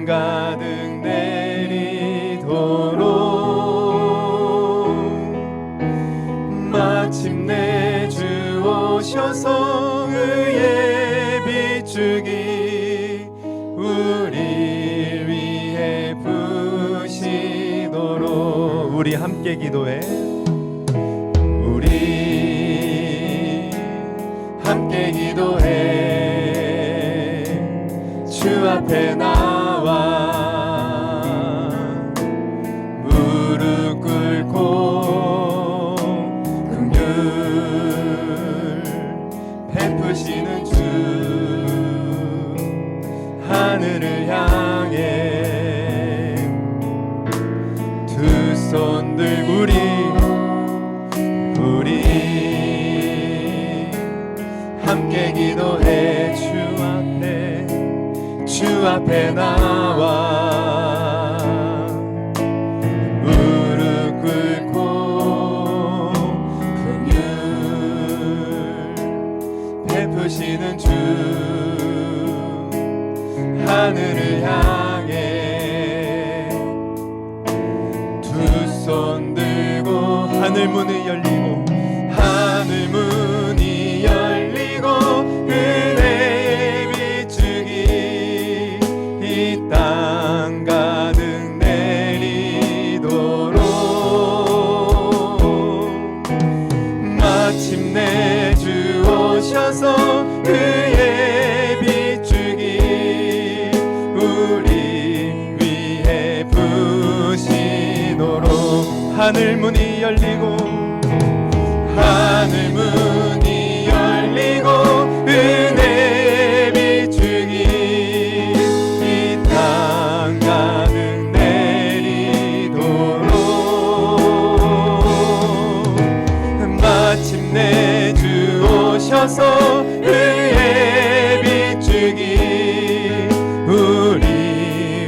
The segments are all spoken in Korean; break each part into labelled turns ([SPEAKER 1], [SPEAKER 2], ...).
[SPEAKER 1] 가득 내리도록 마침내 주 오셔서 의의 비추기 우리 위해 부시도록. 우리 함께 기도해. 우리 함께 기도해. 주 앞에 나와 무릎 꿇고 긍휼 베푸시는 주 하늘을 향해 두 손 들고 우리 함께 기도해. 주 앞에 나와 무릎 꿇고 긍휼 베푸시는 주 하늘을 향해 두 손 들고 하늘 문이 열리고 은혜 비추기 이 땅 가득 내리도록 마침내 주 오셔서 그의 비추기 우리 위해 부시도록 하늘 문이 열리고 은혜 비추기 이 땅 가득 내리도록 마침내 주 오셔서 의의 비추기 우리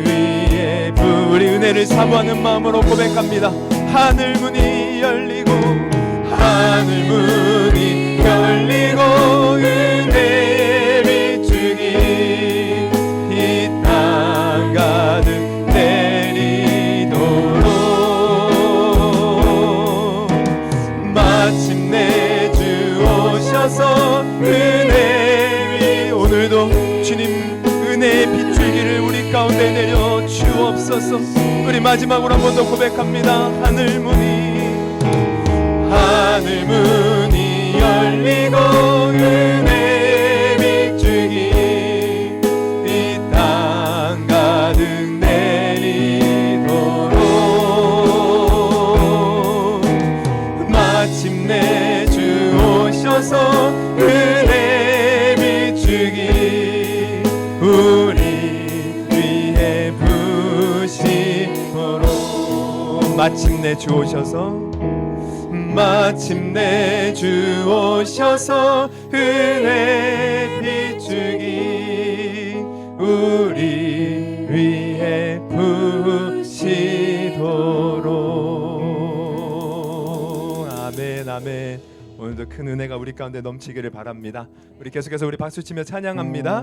[SPEAKER 1] 위에 우리 은혜를 사모하는 마음으로 고백합니다. 하늘 문이 열리고 은혜 비추기 이 땅 가득 내리도록 마침내 주 오셔서 은혜 위 오늘도 주님 은혜의 빗줄기를 우리 가운데 내려 주옵소서. 우리 마지막으로 한 번 더 고백합니다. 하늘 문이 열리고 은혜 비추기 이 땅 가득 내리도록 마침내 주 오셔서 은혜 비추기 우리 위해 부시도록 마침내 주 오셔서 은혜 비추기 우리 위해 부시도록. 아멘 아멘. 오늘도 큰 은혜가 우리 가운데 넘치기를 바랍니다. 우리 계속해서 우리 박수치며 찬양합니다.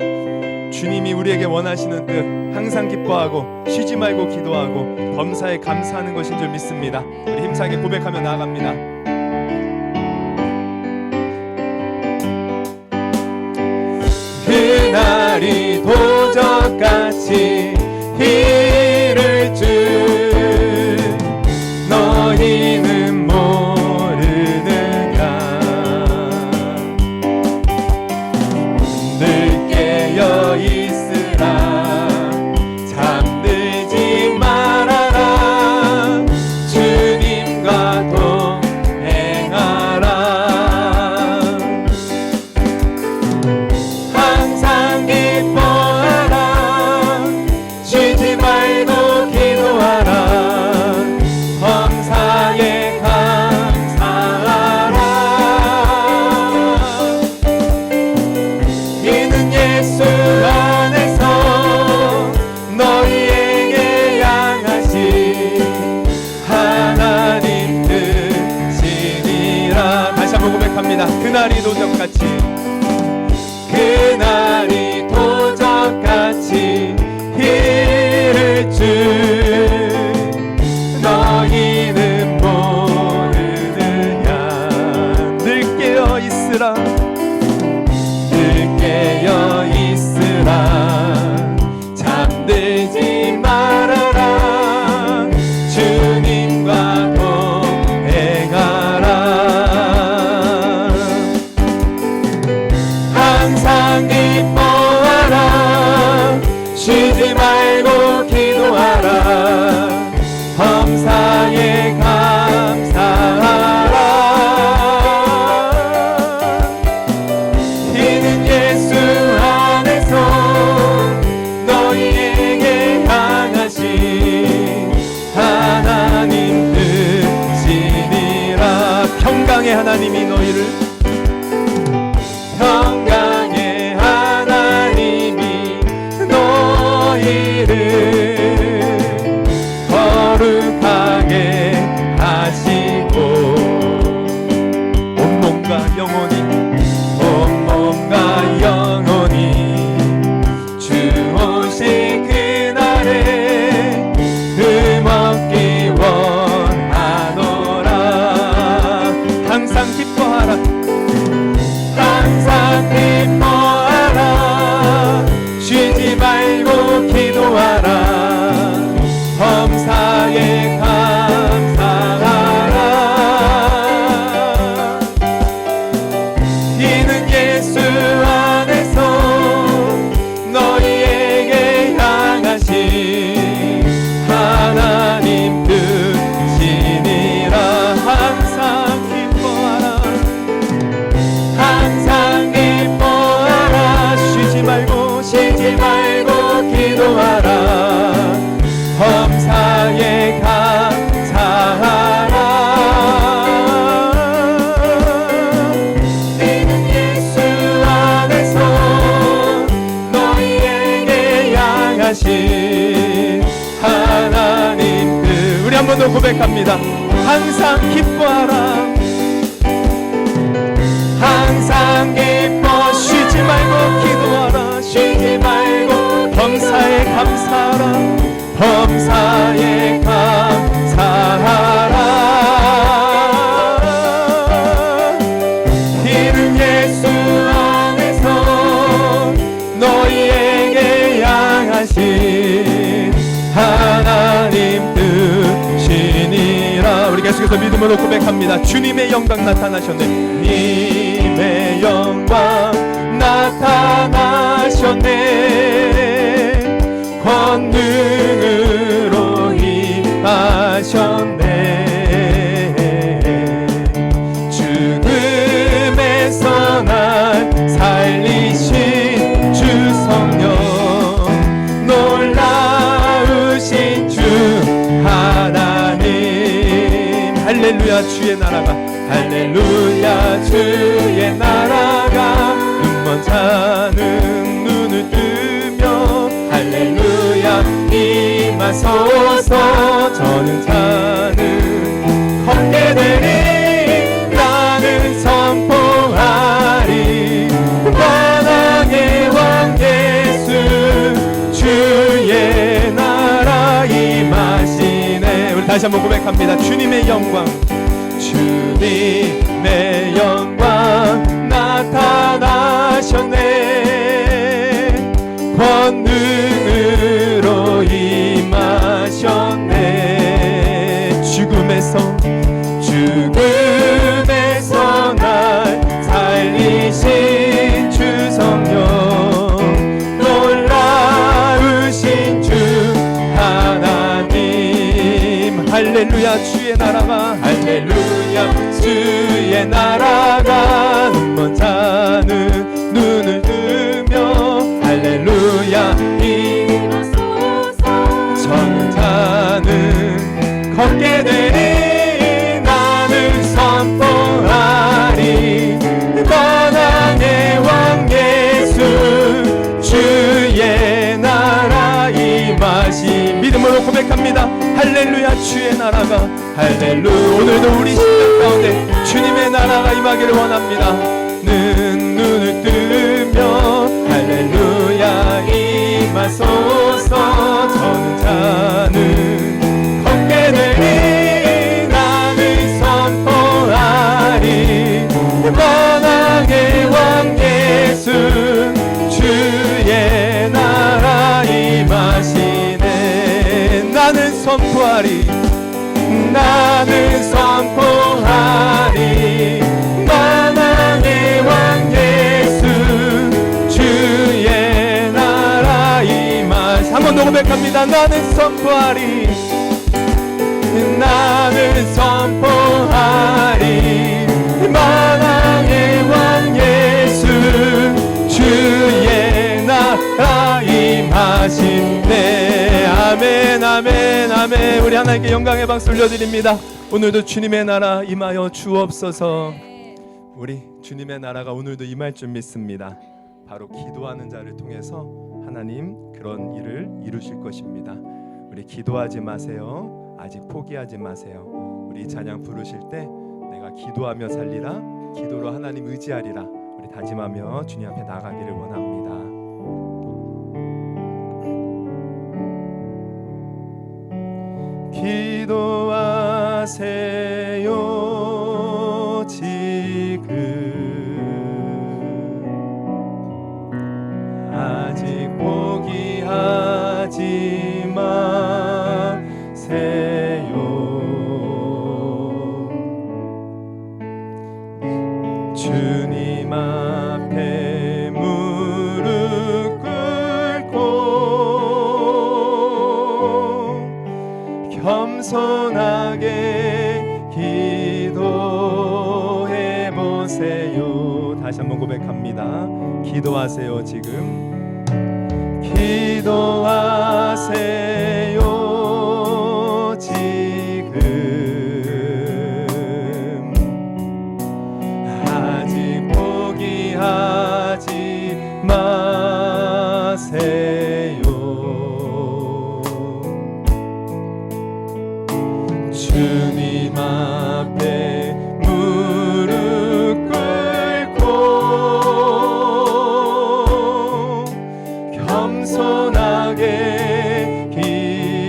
[SPEAKER 1] 주님이 우리에게 원하시는 뜻 항상 기뻐하고 쉬지 말고 기도하고 범사에 감사하는 것인 줄 믿습니다. 우리 힘차게 고백하며 나아갑니다. 그날이 도적같이 이를 줄 너희는 모르는가. 늘 깨어 있으라 잠들지 말아라. 주님과 하나님이 너희를 평강의 하나님이 너희를 거룩하게 하시고 온몸과 영혼이 주 오실 그날에 흠없기 원하노라. 항상 기뻐하라 항상 기뻐하라 쉬지 말고 기도하라 범사에 감사하라. 이는 예수 안에서 너희에게 향하신 하나님 뜻이니라. 항상 기뻐하라 항상 기뻐하라 쉬지 말고 기도하라 범사에 감사하라. 이는 예수 안에서 너희에게 향하신 하나님 뜻. 우리 한 번 더 고백합니다. 항상 기뻐하라 항상 기뻐 쉬지 말고 기도하라 쉬지 말고 범사에 감사하라 범사에 감사하라. 이는 예수 안에서 너희에게 향하신 하나님 뜻이니라. 우리 계속해서 믿음으로 고백합니다. 주님의 영광 나타나셨네. 주님의 영광 나타나셨네. 권능으로 임하셨네. 죽음에서 날 살리신 주 성령 놀라우신 주 하나님. 할렐루야 주의 나라가 할렐루야 주의 나라가 눈먼 자는 눈을 뜨며 할렐루야 임하소서. 저는 자는 걷게 되리 나는 선포하리 wanang의 왕 예수 주의 나라 임하시네. 우리 다시 한번 고백합니다. 주님의 영광 주님의 영광 나타나셨네. 권능으로 임하셨네. 죽음에서 날 살리신 주 성령 놀라우신 주 하나님. 할렐루야 주의 나라가 할렐루야 주의 나라가 눈먼 자는 눈을 뜨며 할렐루야 임하소서. 저는 자는 걷게 되리 나는 선포하리 wanang의 왕 예수 주의 나라 임하시. 믿음으로 고백합니다. 할렐루야 주의 나라가 할렐루. 오늘도 우리 심령 가운데 주님의 나라가 임하기를 원합니다. 눈을 뜨며 할렐루야 임하소서. 저는 자는 걷게 되리 나는 선포하리 wanang의 왕 예수 주의 나라 임하시네. 나는 선포하리 나는 선포하리 wanang의 왕 예수 주의 나라 임하시. 한 번 더 고백합니다. 나는 선포하리 나는 선포하리 wanang의 왕 예수 주의 나라 임하시네. 아멘 아멘 아멘. 우리 하나님께 영광의 박수 올려드립니다. 오늘도 주님의 나라 임하여 주옵소서. 우리 주님의 나라가 오늘도 임할 줄 믿습니다. 바로 기도하는 자를 통해서 하나님 그런 일을 이루실 것입니다. 우리 기도하지 마세요. 아직 포기하지 마세요. 우리 찬양 부르실 때 내가 기도하며 살리라, 기도로 하나님 의지하리라, 우리 다짐하며 주님 앞에 나가기를 원합니다. 기도하세요 지금 아직 포기하지 마세요. 주님 앞에 무릎 꿇고 겸손하게 기도해 보세요. 다시 한번 고백합니다. 기도하세요 지금. 기도하세요 지금 아직 포기하지 마세요. 주님 앞에 무릎 꿇고 겸손하게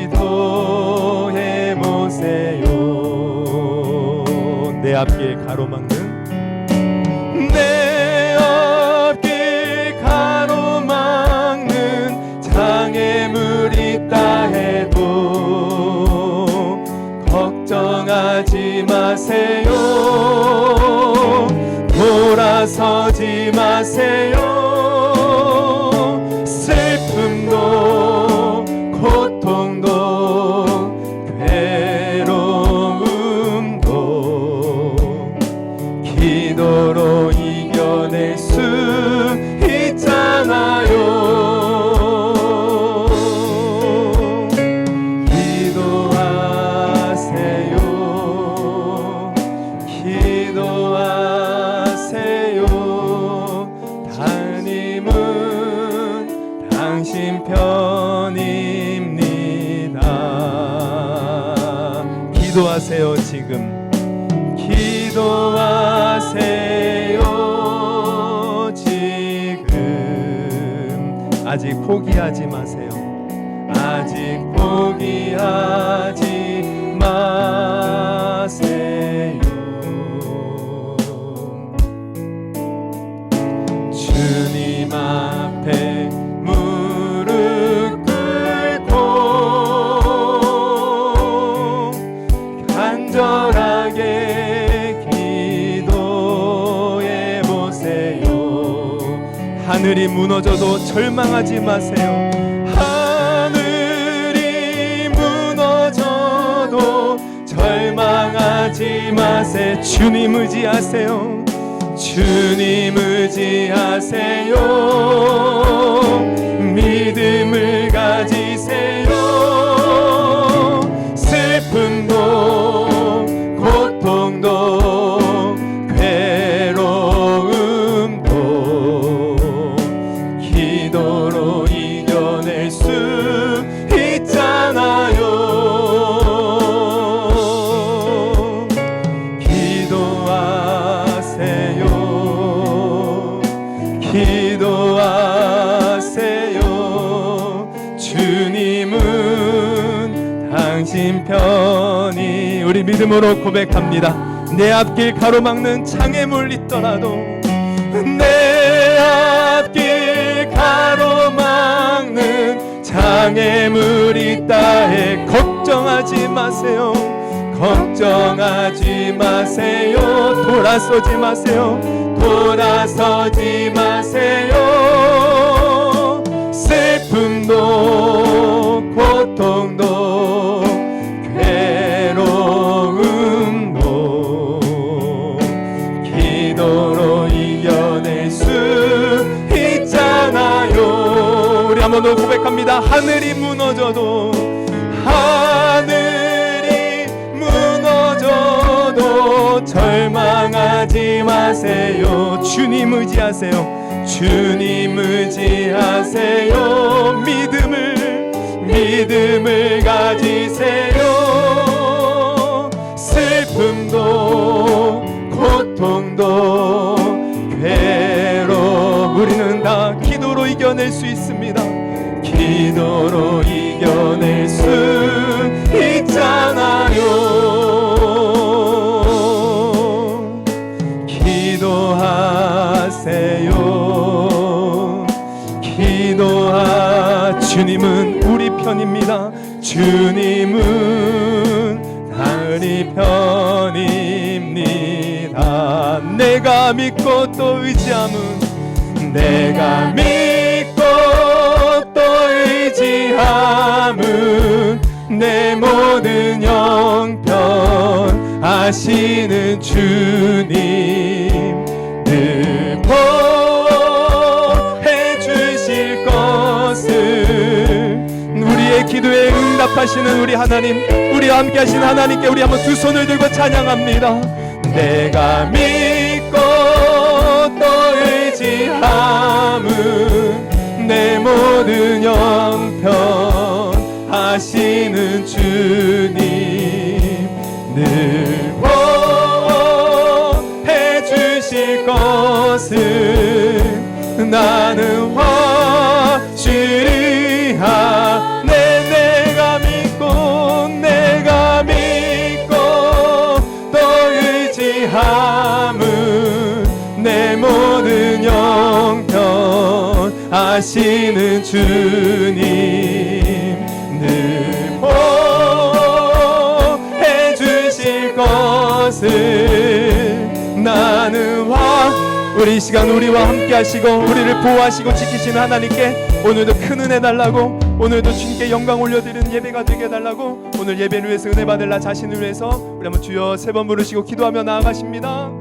[SPEAKER 1] 기도해 보세요. 내 앞길 가로막는 내 앞길 가로막는 장애물이 있다 해도 걱정하지 마세요. 돌아서지 마세요. 슬픔도 고통도 괴로움도 기도로 이겨낼 수 있잖아요. 기도하세요. 기도하세요. 하나님은 당신 편입니다. 기도하세요 지금. 기도하세요 지금 아직 포기하지 마세요. 아직 포기하지 마세요. 주님 앞에 무릎 꿇고 간절하게 기도해 보세요. 하늘이 무너져도 절망하지 마세요. 하늘이 무너져도 절망하지 마세요. 주님 의지하세요. 주님 의지하세요. 믿음을 가지세요. 슬픔도 고통도 괴로움도 기도로 이겨낼 수 있잖아요. 기도하세요. 주님은 당신 편이. 우리 믿음으로 고백합니다. 내 앞길 가로막는 장애물 있더라도 내 앞길 가로막는 장애물 있다 해 걱정하지 마세요. 걱정하지 마세요. 돌아서지 마세요. 돌아서지 마세요. 슬픔도 고통도 괴로움도 기도로 이겨낼 수 있잖아요. 우리 한 번 더 고백합니다. 하늘이 무너져도 하늘이 무너져도 절망하지 마세요. 주님 의지하세요. 주님 의지하세요. 믿음을 가지세요. 슬픔도 고통도 괴로움 우리는 다 기도로 이겨낼 수 있습니다. 기도로 이겨낼 수 있잖아요. 기도하세요. 주님은 우리 편입니다. 주님은 우리 편입니다. 내가 믿고 또 의지함은 내가 믿고 또 의지함은 내 모든 형편 아시는 주님 늘 보해 주실 것을 우리의 기도에 응답하시는 우리 하나님, 우리와 함께 하시는 하나님께 우리 한번 두 손을 들고 찬양합니다. 내가 믿고 또 의지함은 내 모든 형편 하시는 주님 늘 보해 주실 것을 나는 확실히 하네. 내가 믿고 또 의지함은 내 모든 형편 아시는 주님 늘 보해 주실 것을 나는 우리 이 시간 우리와 함께 하시고 우리를 보호하시고 지키시는 하나님께 오늘도 큰 은혜 달라고, 오늘도 주님께 영광 올려드리는 예배가 되게 해달라고, 오늘 예배를 위해서 은혜 받을 나 자신을 위해서 우리 한번 주여 세 번 부르시고 기도하며 나아가십니다.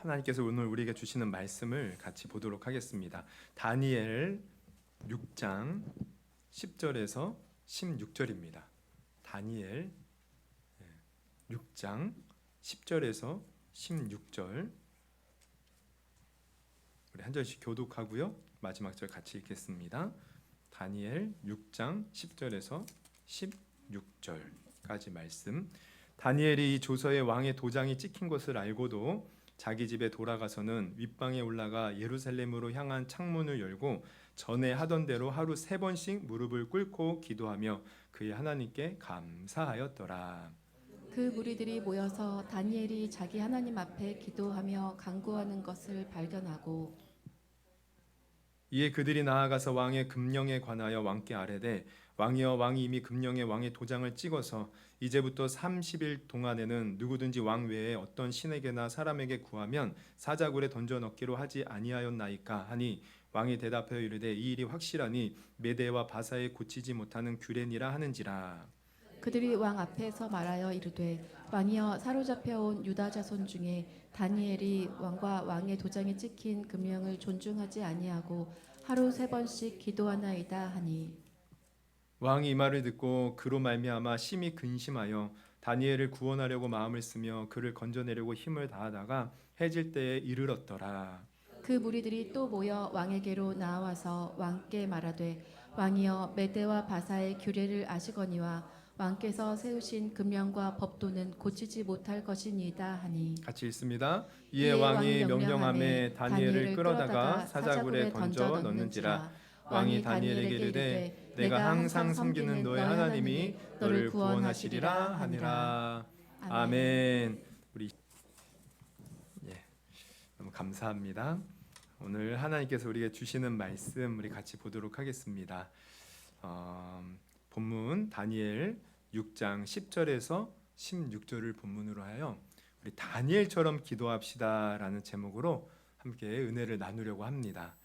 [SPEAKER 1] 하나님께서 오늘 우리에게 주시는 말씀을 같이 보도록 하겠습니다. 다니엘 6장 10절에서 16절입니다. 다니엘 6장 10절에서 16절 우리 한 절씩 교독하고요. 마지막 절 같이 읽겠습니다. 다니엘 6장 10절에서 16절까지 말씀. 다니엘이 이 조서에 왕의 도장이 찍힌 것을 알고도 자기 집에 돌아가서는 윗방에 올라가 예루살렘으로 향한 창문을 열고 전에 하던 대로 하루 3번씩 무릎을 꿇고 기도하며 그의 하나님께 감사하였더라.
[SPEAKER 2] 그 무리들이 모여서 다니엘이 자기 하나님 앞에 기도하며 간구하는 것을 발견하고
[SPEAKER 1] 이에 그들이 나아가서 왕의 금령에 관하여 왕께 아뢰되 왕이여 왕이 이미 금령에 왕의 도장을 찍어서 이제부터 30일 동안에는 누구든지 왕 외에 어떤 신에게나 사람에게 구하면 사자굴에 던져 넣기로 하지 아니하였나이까 하니 왕이 대답하여 이르되 이 일이 확실하니 메대와 바사에 고치지 못하는 규례니라 하는지라.
[SPEAKER 2] 그들이 왕 앞에서 말하여 이르되 왕이여 사로잡혀온 유다 자손 중에 다니엘이 왕과 왕의 도장이 찍힌 금령을 존중하지 아니하고 하루 3번씩 기도하나이다 하니
[SPEAKER 1] 왕이 이 말을 듣고 그로 말미암아 심히 근심하여 다니엘을 구원하려고 마음을 쓰며 그를 건져내려고 힘을 다하다가 해질 때에 이르렀더라.
[SPEAKER 2] 그 무리들이 또 모여 왕에게로 나와서 왕께 말하되 왕이여 메대와 바사의 규례를 아시거니와 왕께서 세우신 금령과 법도는 고치지 못할 것이니이다 하니
[SPEAKER 1] 같이 읽습니다. 이에 왕이 명령하매 다니엘을 끌어다가 사자굴에 던져 넣는지라. 왕이 다니엘에게 이르되 내가 항상 섬기는 너의 하나님이 너를 구원하시리라 하니라. 아멘. 우리 너무 감사합니다. 오늘 하나님께서 우리에게 주시는 말씀 우리 같이 보도록 하겠습니다. 본문 다니엘 6장 10절에서 16절을 본문으로 하여 우리 다니엘처럼 기도합시다라는 제목으로 함께 은혜를 나누려고 합니다.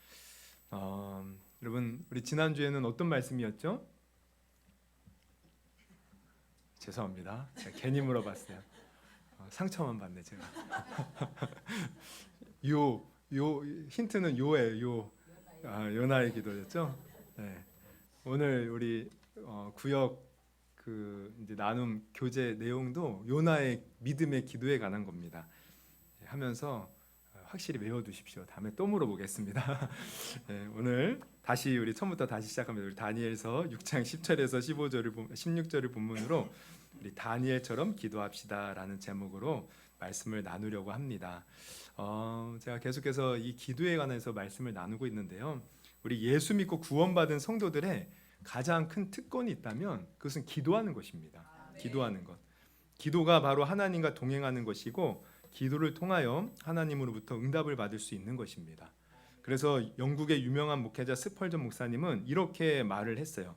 [SPEAKER 1] 여러분 우리 지난주에는 어떤 말씀이었죠? 죄송합니다. 제가 괜히 물어봤어요. 상처만 받네 제가. 요 힌트는 요예요. 요나의 기도였죠. 네. 오늘 우리 구역 이제 나눔 교재 내용도 요나의 믿음의 기도에 관한 겁니다. 하면서 확실히 외워두십시오. 다음에 또 물어보겠습니다. 네, 오늘 다시 우리 처음부터 다시 시작합니다. 우리 다니엘서 6장 10절에서 16절을 본문으로 우리 다니엘처럼 기도합시다라는 제목으로 말씀을 나누려고 합니다. 제가 계속해서 이 기도에 관해서 말씀을 나누고 있는데요. 우리 예수 믿고 구원받은 성도들의 가장 큰 특권이 있다면 그것은 기도하는 것입니다. 기도하는 것. 기도가 바로 하나님과 동행하는 것이고 기도를 통하여 하나님으로부터 응답을 받을 수 있는 것입니다. 그래서 영국의 유명한 목회자 스펄전 목사님은 이렇게 말을 했어요.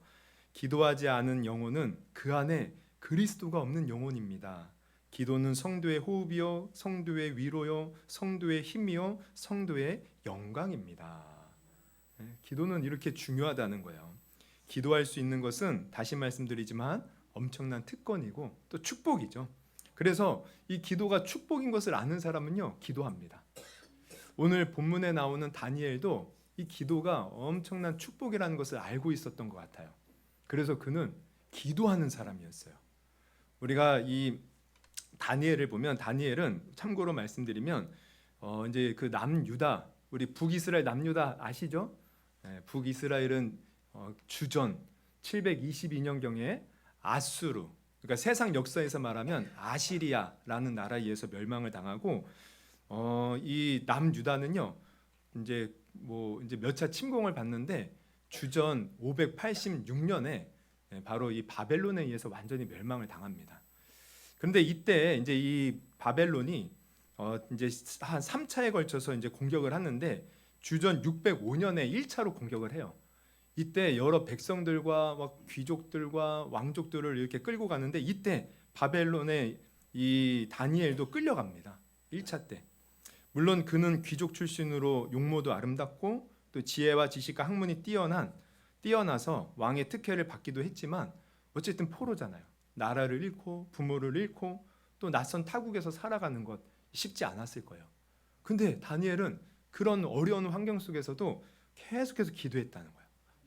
[SPEAKER 1] 기도하지 않은 영혼은 그 안에 그리스도가 없는 영혼입니다. 기도는 성도의 호흡이요, 성도의 위로요, 성도의 힘이요, 성도의 영광입니다. 기도는 이렇게 중요하다는 거예요. 기도할 수 있는 것은 다시 말씀드리지만 엄청난 특권이고 또 축복이죠. 그래서 이 기도가 축복인 것을 아는 사람은요, 기도합니다. 오늘 본문에 나오는 다니엘도 이 기도가 엄청난 축복이라는 것을 알고 있었던 것 같아요. 그래서 그는 기도하는 사람이었어요. 우리가 이 다니엘을 보면 다니엘은 참고로 말씀드리면 이제 그 남유다, 우리 북이스라엘 남유다 아시죠? 북이스라엘은 주전 722년경에 아수르, 그러니까 세상 역사에서 말하면 아시리아라는 나라에 의해서 멸망을 당하고 이 남유다는요 이제 몇 차 침공을 받는데 주전 586년에 바로 이 바벨론에 의해서 완전히 멸망을 당합니다. 그런데 이때 이제 이 바벨론이 이제 한 3차에 걸쳐서 이제 공격을 하는데 주전 605년에 1차로 공격을 해요. 이때 여러 백성들과 귀족들과 왕족들을 이렇게 끌고 가는데 이때 바벨론에 이 다니엘도 끌려갑니다. 1차 때. 물론 그는 귀족 출신으로 용모도 아름답고 또 지혜와 지식과 학문이 뛰어나서 왕의 특혜를 받기도 했지만 어쨌든 포로잖아요. 나라를 잃고 부모를 잃고 또 낯선 타국에서 살아가는 것 쉽지 않았을 거예요. 근데 다니엘은 그런 어려운 환경 속에서도 계속해서 기도했다는 거예요.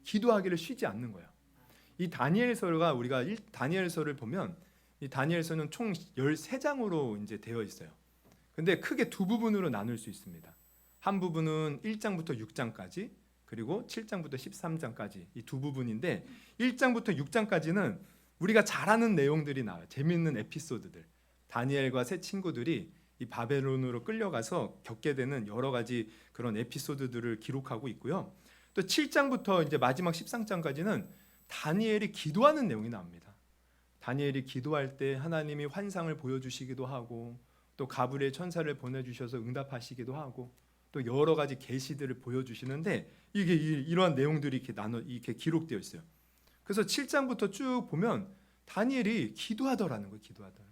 [SPEAKER 1] 기도하기를 쉬지 않는 거예요. 이 다니엘서가 우리가 다니엘서를 보면 이 다니엘서는 총 13장으로 이제 되어 있어요. 근데 크게 두 부분으로 나눌 수 있습니다. 한 부분은 1장부터 6장까지 그리고 7장부터 13장까지 이 두 부분인데 1장부터 6장까지는 우리가 잘 아는 내용들이 나와요. 재미있는 에피소드들. 다니엘과 세 친구들이 이 바벨론으로 끌려가서 겪게 되는 여러 가지 그런 에피소드들을 기록하고 있고요. 또 7장부터 이제 마지막 13장까지는 다니엘이 기도하는 내용이 나옵니다. 다니엘이 기도할 때 하나님이 환상을 보여주시기도 하고 또 가브리엘 천사를 보내주셔서 응답하시기도 하고 또 여러 가지 계시들을 보여주시는데 이게 이러한 내용들이 이렇게 기록되어 있어요. 그래서 7장부터 쭉 보면 다니엘이 기도하더라는 거예요. 기도하더라.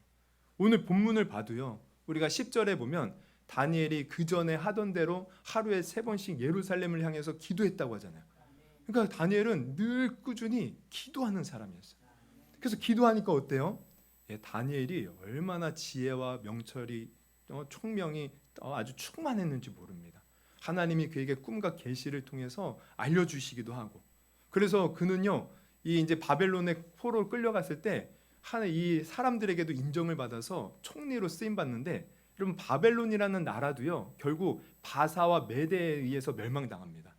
[SPEAKER 1] 오늘 본문을 봐도요. 우리가 10절에 보면 다니엘이 그 전에 하던 대로 하루에 3번씩 예루살렘을 향해서 기도했다고 하잖아요. 그러니까 다니엘은 늘 꾸준히 기도하는 사람이었어요. 그래서 기도하니까 어때요? 다니엘이 얼마나 지혜와 명철이 총명이 아주 충만했는지 모릅니다. 하나님이 그에게 꿈과 계시를 통해서 알려주시기도 하고 그래서 그는요 이 이제 바벨론의 포로로 끌려갔을 때 이 사람들에게도 인정을 받아서 총리로 쓰임 받는데 여러분 바벨론이라는 나라도요 결국 바사와 메대에 의해서 멸망당합니다.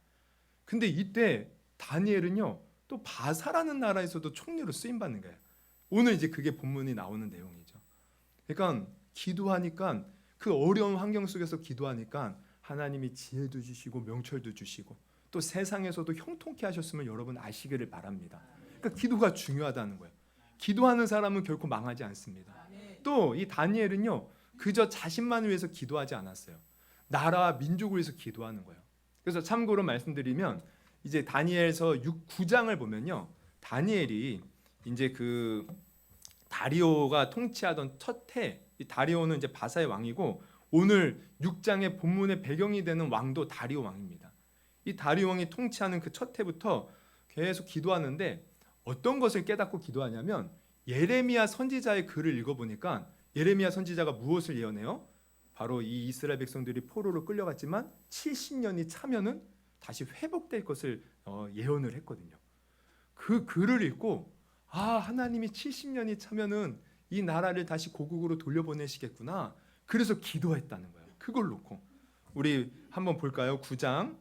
[SPEAKER 1] 근데 이때 다니엘은요 또 바사라는 나라에서도 총리로 쓰임 받는 거예요. 오늘 이제 그게 본문이 나오는 내용이죠. 그러니까 기도하니까 그 어려운 환경 속에서 기도하니까 하나님이 지혜도 주시고 명철도 주시고 또 세상에서도 형통케 하셨으면 여러분 아시기를 바랍니다. 그러니까 기도가 중요하다는 거예요. 기도하는 사람은 결코 망하지 않습니다. 또 이 다니엘은요 그저 자신만을 위해서 기도하지 않았어요. 나라와 민족을 위해서 기도하는 거예요. 그래서 참고로 말씀드리면 이제 다니엘서 9장을 보면요 다니엘이 이제 그 다리오가 통치하던 첫 해, 이 다리오는 이제 바사의 왕이고 오늘 6장의 본문의 배경이 되는 왕도 다리오 왕입니다. 이 다리오 왕이 통치하는 그 첫 해부터 계속 기도하는데 어떤 것을 깨닫고 기도하냐면 예레미야 선지자의 글을 읽어보니까 예레미야 선지자가 무엇을 예언해요? 바로 이 이스라엘 백성들이 포로로 끌려갔지만 70년이 차면은 다시 회복될 것을 예언을 했거든요. 그 글을 읽고 하나님이 70년이 차면은 이 나라를 다시 고국으로 돌려보내시겠구나. 그래서 기도했다는 거예요. 그걸 놓고 우리 한번 볼까요? 9장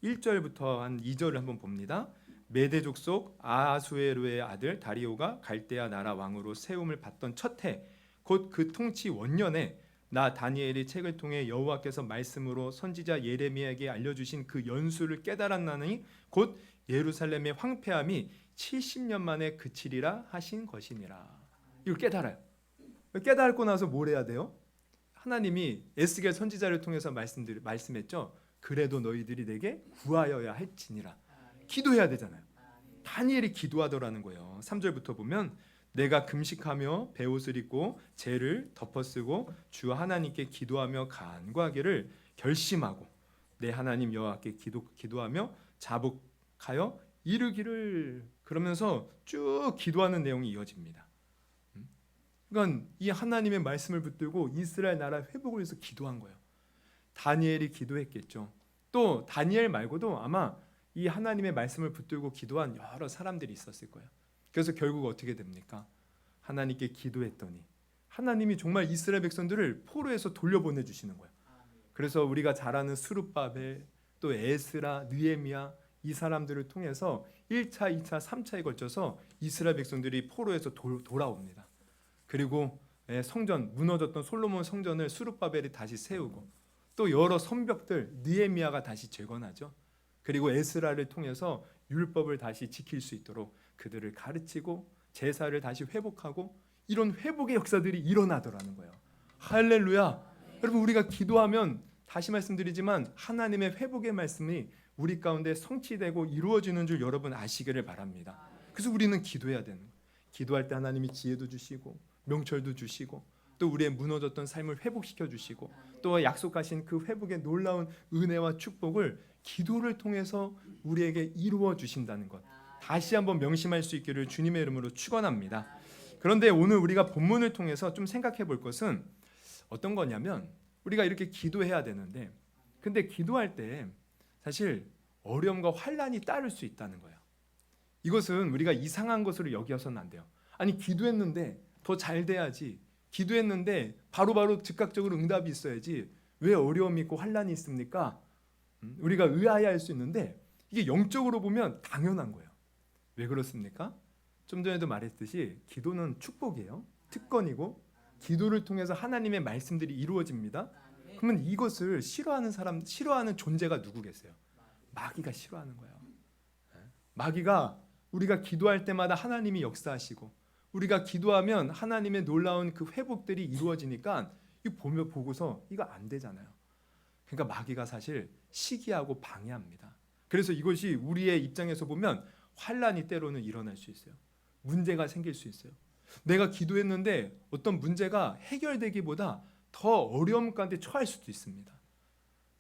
[SPEAKER 1] 1절부터 한 2절을 한번 봅니다. 메대 족속 아하수에로의 아들 다리오가 갈대아 나라 왕으로 세움을 받던 첫 해 곧 그 통치 원년에 나 다니엘이 책을 통해 여호와께서 말씀으로 선지자 예레미야에게 알려주신 그 연수를 깨달았나니 곧 예루살렘의 황폐함이 70년 만에 그치리라 하신 것이니라. 이걸 깨달아요. 깨달고 나서 뭘 해야 돼요? 하나님이 에스겔 선지자를 통해서 말씀했죠. 그래도 너희들이 내게 구하여야 할지니라. 기도해야 되잖아요. 다니엘이 기도하더라는 거예요. 3절부터 보면 내가 금식하며 베옷을 입고 재를 덮어쓰고 주 하나님께 기도하며 간구하기를 결심하고 내 하나님 여호와께 기도하며 자복하여 이르기를, 그러면서 쭉 기도하는 내용이 이어집니다. 그러니까 이 하나님의 말씀을 붙들고 이스라엘 나라 회복을 위해서 기도한 거예요. 다니엘이 기도했겠죠. 또 다니엘 말고도 아마 이 하나님의 말씀을 붙들고 기도한 여러 사람들이 있었을 거예요. 그래서 결국 어떻게 됩니까? 하나님께 기도했더니 하나님이 정말 이스라엘 백성들을 포로에서 돌려보내 주시는 거예요. 그래서 우리가 잘 아는 스룹바벨, 또 에스라, 느헤미야 이 사람들을 통해서 1차, 2차, 3차에 걸쳐서 이스라엘 백성들이 포로에서 돌아옵니다. 그리고 성전, 무너졌던 솔로몬 성전을 스룹바벨이 다시 세우고 또 여러 성벽들 느헤미야가 다시 재건하죠. 그리고 에스라를 통해서 율법을 다시 지킬 수 있도록 그들을 가르치고 제사를 다시 회복하고 이런 회복의 역사들이 일어나더라는 거예요. 할렐루야. 여러분, 우리가 기도하면 다시 말씀드리지만 하나님의 회복의 말씀이 우리 가운데 성취되고 이루어지는 줄 여러분 아시기를 바랍니다. 그래서 우리는 기도해야 되는 거예요. 기도할 때 하나님이 지혜도 주시고 명철도 주시고 또 우리의 무너졌던 삶을 회복시켜 주시고 또 약속하신 그 회복의 놀라운 은혜와 축복을 기도를 통해서 우리에게 이루어 주신다는 것, 다시 한번 명심할 수 있기를 주님의 이름으로 축원합니다. 그런데 오늘 우리가 본문을 통해서 좀 생각해 볼 것은 어떤 거냐면, 우리가 이렇게 기도해야 되는데 근데 기도할 때 사실 어려움과 환난이 따를 수 있다는 거예요. 이것은 우리가 이상한 것으로 여겨서는 안 돼요. 아니, 기도했는데 더 잘 돼야지, 기도했는데 바로바로 즉각적으로 응답이 있어야지 왜 어려움이 있고 환난이 있습니까? 우리가 의아해할 수 있는데 이게 영적으로 보면 당연한 거예요. 왜 그렇습니까? 좀 전에도 말했듯이 기도는 축복이에요. 특권이고 기도를 통해서 하나님의 말씀들이 이루어집니다. 그러면 이것을 싫어하는 존재가 누구겠어요? 마귀가 싫어하는 거예요. 마귀가 우리가 기도할 때마다 하나님이 역사하시고 우리가 기도하면 하나님의 놀라운 그 회복들이 이루어지니까 이 보고서 이거 안 되잖아요. 그러니까 마귀가 사실 시기하고 방해합니다. 그래서 이것이 우리의 입장에서 보면 환난이 때로는 일어날 수 있어요. 문제가 생길 수 있어요. 내가 기도했는데 어떤 문제가 해결되기보다 더 어려움 가운데 처할 수도 있습니다.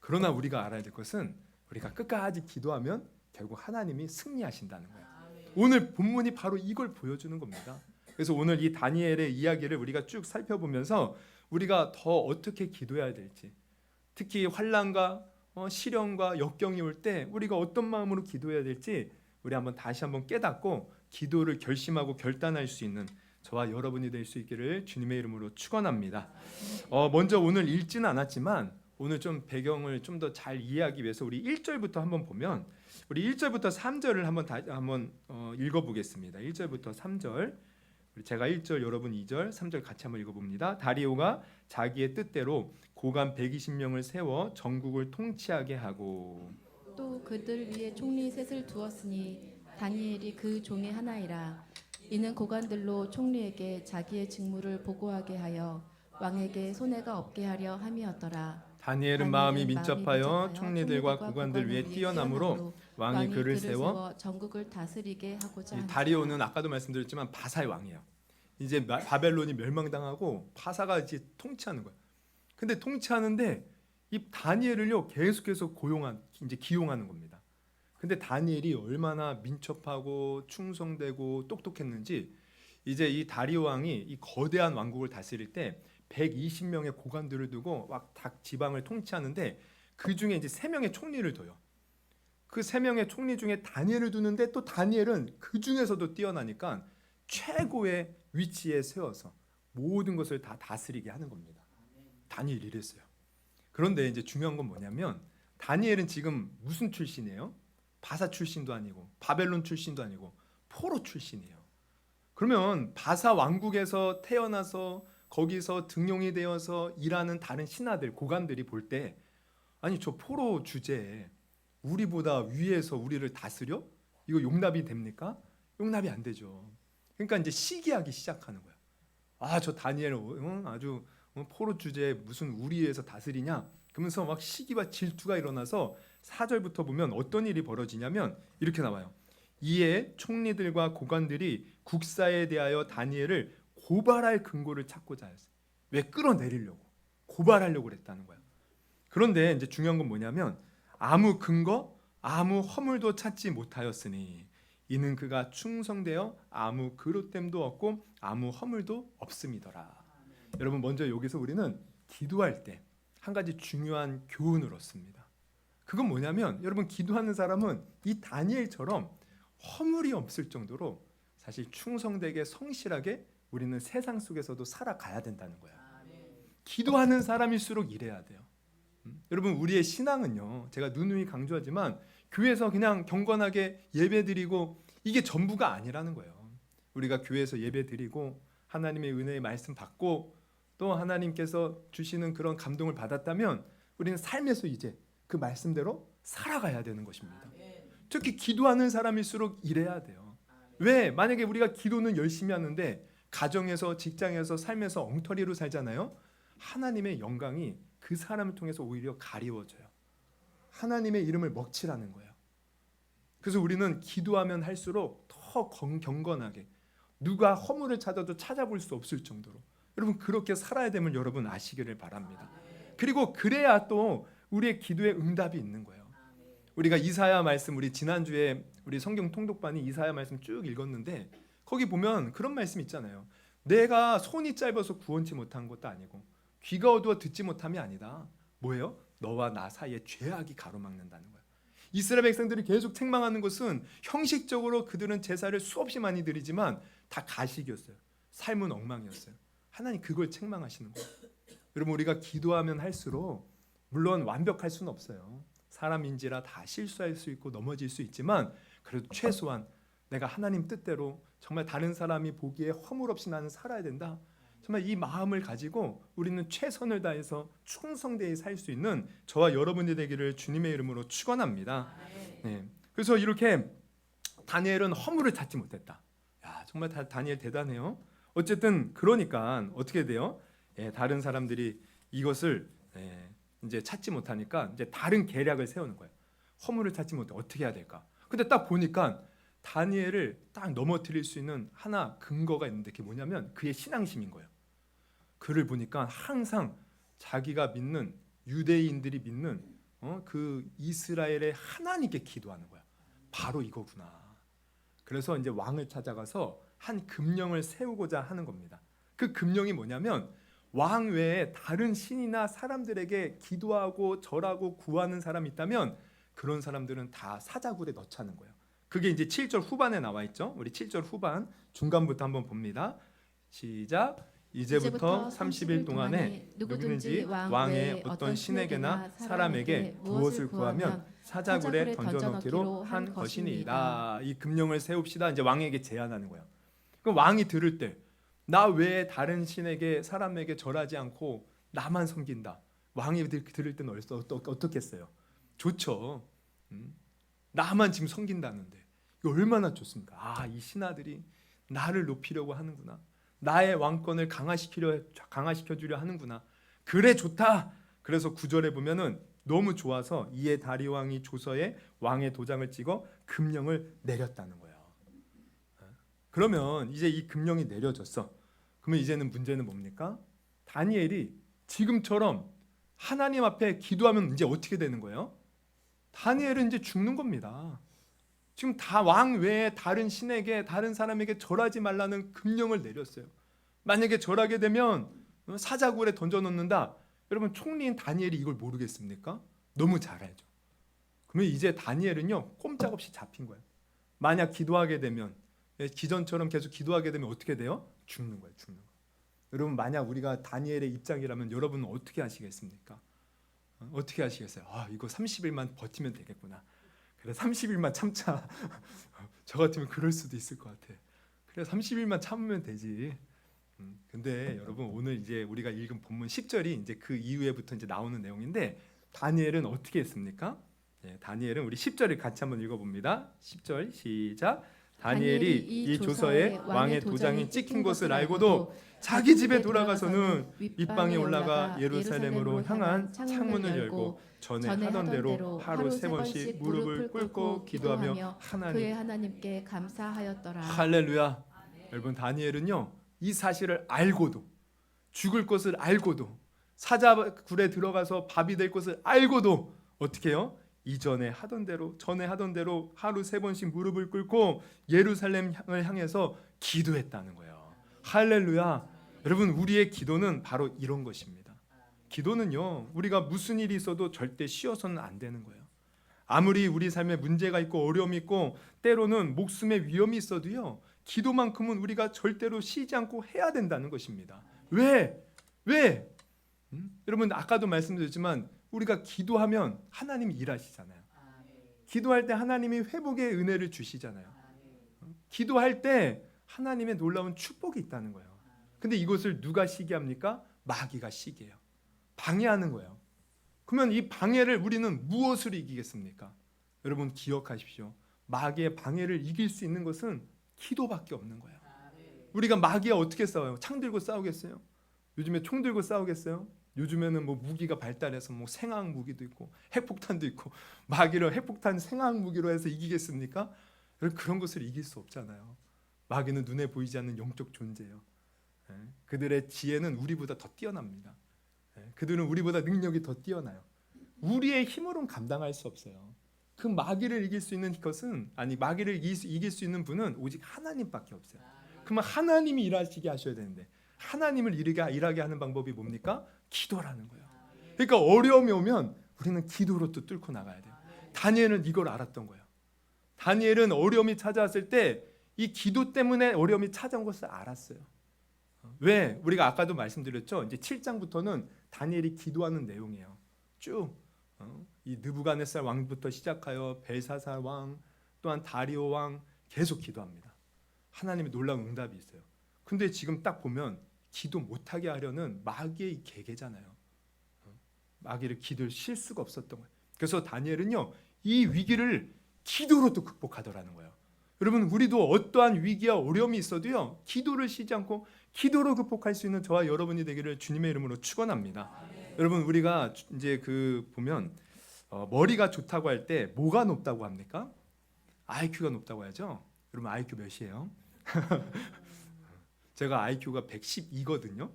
[SPEAKER 1] 그러나 우리가 알아야 될 것은 우리가 끝까지 기도하면 결국 하나님이 승리하신다는 거예요. 오늘 본문이 바로 이걸 보여주는 겁니다. 그래서 오늘 이 다니엘의 이야기를 우리가 쭉 살펴보면서 우리가 더 어떻게 기도해야 될지, 특히 환난과 시련과 역경이 올 때 우리가 어떤 마음으로 기도해야 될지 우리 다시 한번 깨닫고 기도를 결심하고 결단할 수 있는 저와 여러분이 될 수 있기를 주님의 이름으로 축원합니다. 먼저 오늘 읽지는 않았지만 오늘 좀 배경을 좀 더 잘 이해하기 위해서 우리 1절부터 한번 보면, 우리 1절부터 3절을 한번 읽어보겠습니다. 1절부터 3절, 제가 1절, 여러분 2절, 3절 같이 한번 읽어봅니다. 다리오가 자기의 뜻대로 고관 120명을 세워 전국을 통치하게 하고
[SPEAKER 2] 또 그들 위에 총리 셋을 두었으니 다니엘이 그 종의 하나이라. 이는 고관들로 총리에게 자기의 직무를 보고하게 하여 왕에게 손해가 없게 하려 함이었더라.
[SPEAKER 1] 다니엘은 마음이 민첩하여 총리들과 고관들 위에 뛰어남으로 왕이 그를 세워
[SPEAKER 2] 전국을 다스리게 하고자 하니라.
[SPEAKER 1] 다리오는 아까도 말씀드렸지만 바사의 왕이에요. 이제 바벨론이 멸망당하고 바사가 이제 통치하는 거예요. 근데 통치하는데 이 다니엘을요 계속해서 기용하는 겁니다. 근데 다니엘이 얼마나 민첩하고 충성되고 똑똑했는지, 이제 이 다리오 왕이 이 거대한 왕국을 다스릴 때 120명의 고관들을 두고 막 각 지방을 통치하는데 그 중에 이제 3명의 총리를 둬요. 그 3명의 총리 중에 다니엘을 두는데 또 다니엘은 그 중에서도 뛰어나니까 최고의 위치에 세워서 모든 것을 다 다스리게 하는 겁니다. 다니엘이 이랬어요. 그런데 이제 중요한 건 뭐냐면 다니엘은 지금 무슨 출신이에요? 바사 출신도 아니고 바벨론 출신도 아니고 포로 출신이에요. 그러면 바사 왕국에서 태어나서 거기서 등용이 되어서 일하는 다른 신하들, 고관들이 볼 때 아니 저 포로 주제에 우리보다 위에서 우리를 다스려? 이거 용납이 됩니까? 용납이 안 되죠. 그러니까 이제 시기하기 시작하는 거야. 아, 저 다니엘 아주 포로 주제에 무슨 우리 위에서 다스리냐? 그러면서 막 시기와 질투가 일어나서 4절부터 보면 어떤 일이 벌어지냐면 이렇게 나와요. 이에 총리들과 고관들이 국사에 대하여 다니엘을 고발할 근거를 찾고자 했어요. 왜? 끌어내리려고, 고발하려고 그랬다는 거야. 그런데 이제 중요한 건 뭐냐면 아무 근거, 아무 허물도 찾지 못하였으니 이는 그가 충성되어 아무 그릇됨도 없고 아무 허물도 없음이더라. 여러분, 먼저 여기서 우리는 기도할 때 한 가지 중요한 교훈을 얻습니다. 그건 뭐냐면 여러분, 기도하는 사람은 이 다니엘처럼 허물이 없을 정도로 사실 충성되게 성실하게 우리는 세상 속에서도 살아가야 된다는 거야. 기도하는 사람일수록 이래야 돼요. 여러분, 우리의 신앙은요, 제가 누누이 강조하지만 교회에서 그냥 경건하게 예배드리고 이게 전부가 아니라는 거예요. 우리가 교회에서 예배드리고 하나님의 은혜의 말씀 받고 또 하나님께서 주시는 그런 감동을 받았다면 우리는 삶에서 이제 그 말씀대로 살아가야 되는 것입니다. 특히 기도하는 사람일수록 이래야 돼요. 왜? 만약에 우리가 기도는 열심히 하는데 가정에서, 직장에서, 삶에서 엉터리로 살잖아요. 하나님의 영광이 그 사람을 통해서 오히려 가리워져요. 하나님의 이름을 먹칠하는 거예요. 그래서 우리는 기도하면 할수록 더 경건하게 누가 허물을 찾아도 찾아볼 수 없을 정도로 여러분 그렇게 살아야 됨을 여러분 아시기를 바랍니다. 그리고 그래야 또 우리의 기도에 응답이 있는 거예요. 우리가 이사야 말씀, 우리 지난주에 우리 성경 통독반이 이사야 말씀 쭉 읽었는데 거기 보면 그런 말씀 있잖아요. 내가 손이 짧아서 구원치 못한 것도 아니고 귀가 어두워 듣지 못함이 아니다. 뭐예요? 너와 나 사이에 죄악이 가로막는다는 거예요. 이스라엘 백성들이 계속 책망하는 것은 형식적으로 그들은 제사를 수없이 많이 드리지만 다 가식이었어요. 삶은 엉망이었어요. 하나님 그걸 책망하시는 거예요. 여러분, 우리가 기도하면 할수록 물론 완벽할 수는 없어요. 사람인지라 다 실수할 수 있고 넘어질 수 있지만 그래도 최소한 내가 하나님 뜻대로 정말 다른 사람이 보기에 허물 없이 나는 살아야 된다. 정말 이 마음을 가지고 우리는 최선을 다해서 충성되게 살 수 있는 저와 여러분이 되기를 주님의 이름으로 축원합니다. 네. 그래서 이렇게 다니엘은 허물을 찾지 못했다. 야, 정말 다니엘 대단해요. 어쨌든 그러니까 어떻게 돼요? 다른 사람들이 이것을 이제 찾지 못하니까 이제 다른 계략을 세우는 거예요. 허물을 찾지 못해 어떻게 해야 될까? 근데 딱 보니까 다니엘을 딱 넘어뜨릴 수 있는 하나 근거가 있는데 그게 뭐냐면 그의 신앙심인 거예요. 그를 보니까 항상 자기가 믿는 유대인들이 믿는 그 이스라엘의 하나님께 기도하는 거야. 바로 이거구나. 그래서 이제 왕을 찾아가서 한 금령을 세우고자 하는 겁니다. 그 금령이 뭐냐면 왕 외에 다른 신이나 사람들에게 기도하고 절하고 구하는 사람이 있다면 그런 사람들은 다 사자굴에 넣자는 거예요. 그게 이제 7절 후반에 나와 있죠. 우리 7절 후반 중간부터 한번 봅니다. 시작. 이제부터 30일 동안에 누구든지 왕의 어떤 신에게나 사람에게 무엇을 구하면 사자굴에 던져넣기로 한 것이니이다. 이 금령을 세웁시다. 이제 왕에게 제안하는 거예요. 그럼 왕이 들을 때 나 외에 다른 신에게 사람에게 절하지 않고 나만 섬긴다. 왕이 들을 때는 어떻겠어요? 좋죠. 나만 지금 섬긴다는데 이거 얼마나 좋습니까? 아, 이 신하들이 나를 높이려고 하는구나. 나의 왕권을 강화시켜주려 하는구나. 그래, 좋다. 그래서 9절에 보면은 너무 좋아서 이에 다리 왕이 조서에 왕의 도장을 찍어 금령을 내렸다는 거예요. 그러면 이제 이 금령이 내려졌어. 그러면 이제는 문제는 뭡니까? 다니엘이 지금처럼 하나님 앞에 기도하면 이제 어떻게 되는 거예요? 다니엘은 이제 죽는 겁니다. 지금 다 왕 외에 다른 신에게 다른 사람에게 절하지 말라는 금령을 내렸어요. 만약에 절하게 되면 사자굴에 던져놓는다. 여러분, 총리인 다니엘이 이걸 모르겠습니까? 너무 잘 알죠. 그러면 이제 다니엘은요 꼼짝없이 잡힌 거예요. 만약 기도하게 되면 기전처럼 계속 기도하게 되면 어떻게 돼요? 죽는 거예요. 죽는 거. 여러분, 만약 우리가 다니엘의 입장이라면 여러분은 어떻게 하시겠습니까? 어떻게 하시겠어요? 이거 30일만 버티면 되겠구나. 그래 30일만 참자. 저 같으면 그럴 수도 있을 것 같아. 그래 30일만 참으면 되지. 근데 여러분 오늘 이제 우리가 읽은 본문 10절이 이제 그 이후에부터 이제 나오는 내용인데 다니엘은 어떻게 했습니까? 다니엘은 우리 10절을 같이 한번 읽어봅니다. 10절 시작. 다니엘이 이 조서에 왕의 도장이 찍힌 것을 알고도 자기 집에 돌아가서는 윗방에 올라가 예루살렘으로 향한 창문을 열고 전에 하던 대로 하루 3번씩 무릎을 꿇고 기도하며
[SPEAKER 2] 그의 하나님께 감사하였더라.
[SPEAKER 1] 할렐루야. 여러분 다니엘은요 이 사실을 알고도 죽을 것을 알고도 사자굴에 들어가서 밥이 될 것을 알고도 어떻게 해요? 이전에 하던 대로 전에 하던 대로 하루 3번씩 무릎을 꿇고 예루살렘을 향해서 기도했다는 거예요. 할렐루야. 여러분 우리의 기도는 바로 이런 것입니다. 기도는요 우리가 무슨 일이 있어도 절대 쉬어서는 안 되는 거예요. 아무리 우리 삶에 문제가 있고 어려움이 있고 때로는 목숨의 위험이 있어도요 기도만큼은 우리가 절대로 쉬지 않고 해야 된다는 것입니다. 왜? 여러분 아까도 말씀드렸지만 우리가 기도하면 하나님이 일하시잖아요. 기도할 때 하나님이 회복의 은혜를 주시잖아요. 기도할 때 하나님의 놀라운 축복이 있다는 거예요. 근데 이것을 누가 시기합니까? 마귀가 시기해요. 방해하는 거예요. 그러면 이 방해를 우리는 무엇으로 이기겠습니까? 여러분 기억하십시오. 마귀의 방해를 이길 수 있는 것은 기도밖에 없는 거예요. 우리가 마귀와 어떻게 싸워요? 창 들고 싸우겠어요? 요즘에 총 들고 싸우겠어요? 요즘에는 뭐 무기가 발달해서 뭐 생화학 무기도 있고 핵폭탄도 있고 마귀를 핵폭탄 생화학 무기로 해서 이기겠습니까? 그런 것을 이길 수 없잖아요. 마귀는 눈에 보이지 않는 영적 존재예요. 그들의 지혜는 우리보다 더 뛰어납니다. 그들은 우리보다 능력이 더 뛰어나요. 우리의 힘으로는 감당할 수 없어요. 그 마귀를 이길 수 있는 것은 마귀를 이길 수 있는 분은 오직 하나님밖에 없어요. 그러면 하나님이 일하시게 하셔야 되는데 하나님을 일하게 하는 방법이 뭡니까? 기도라는 거예요. 그러니까 어려움이 오면 우리는 기도로 또 뚫고 나가야 돼요. 다니엘은 이걸 알았던 거예요. 다니엘은 어려움이 찾아왔을 때 이 기도 때문에 어려움이 찾아온 것을 알았어요. 왜? 우리가 아까도 말씀드렸죠. 이제 7장부터는 다니엘이 기도하는 내용이에요. 쭉 이 느부갓네살 왕부터 시작하여 벨사살 왕 또한 다리오 왕 계속 기도합니다. 하나님의 놀라운 응답이 있어요. 근데 지금 딱 보면 기도 못하게 하려는 마귀의 계계잖아요. 마귀를 기도를 쉴 수가 없었던 거예요. 그래서 다니엘은요 이 위기를 기도로 또 극복하더라는 거예요. 여러분 우리도 어떠한 위기와 어려움이 있어도요 기도를 쉬지 않고 기도로 극복할 수 있는 저와 여러분이 되기를 주님의 이름으로 축원합니다. 여러분 우리가 이제 보면 머리가 좋다고 할 때 뭐가 높다고 합니까? IQ가 높다고 하죠. 여러분 IQ 몇이에요? 제가 IQ가 112거든요.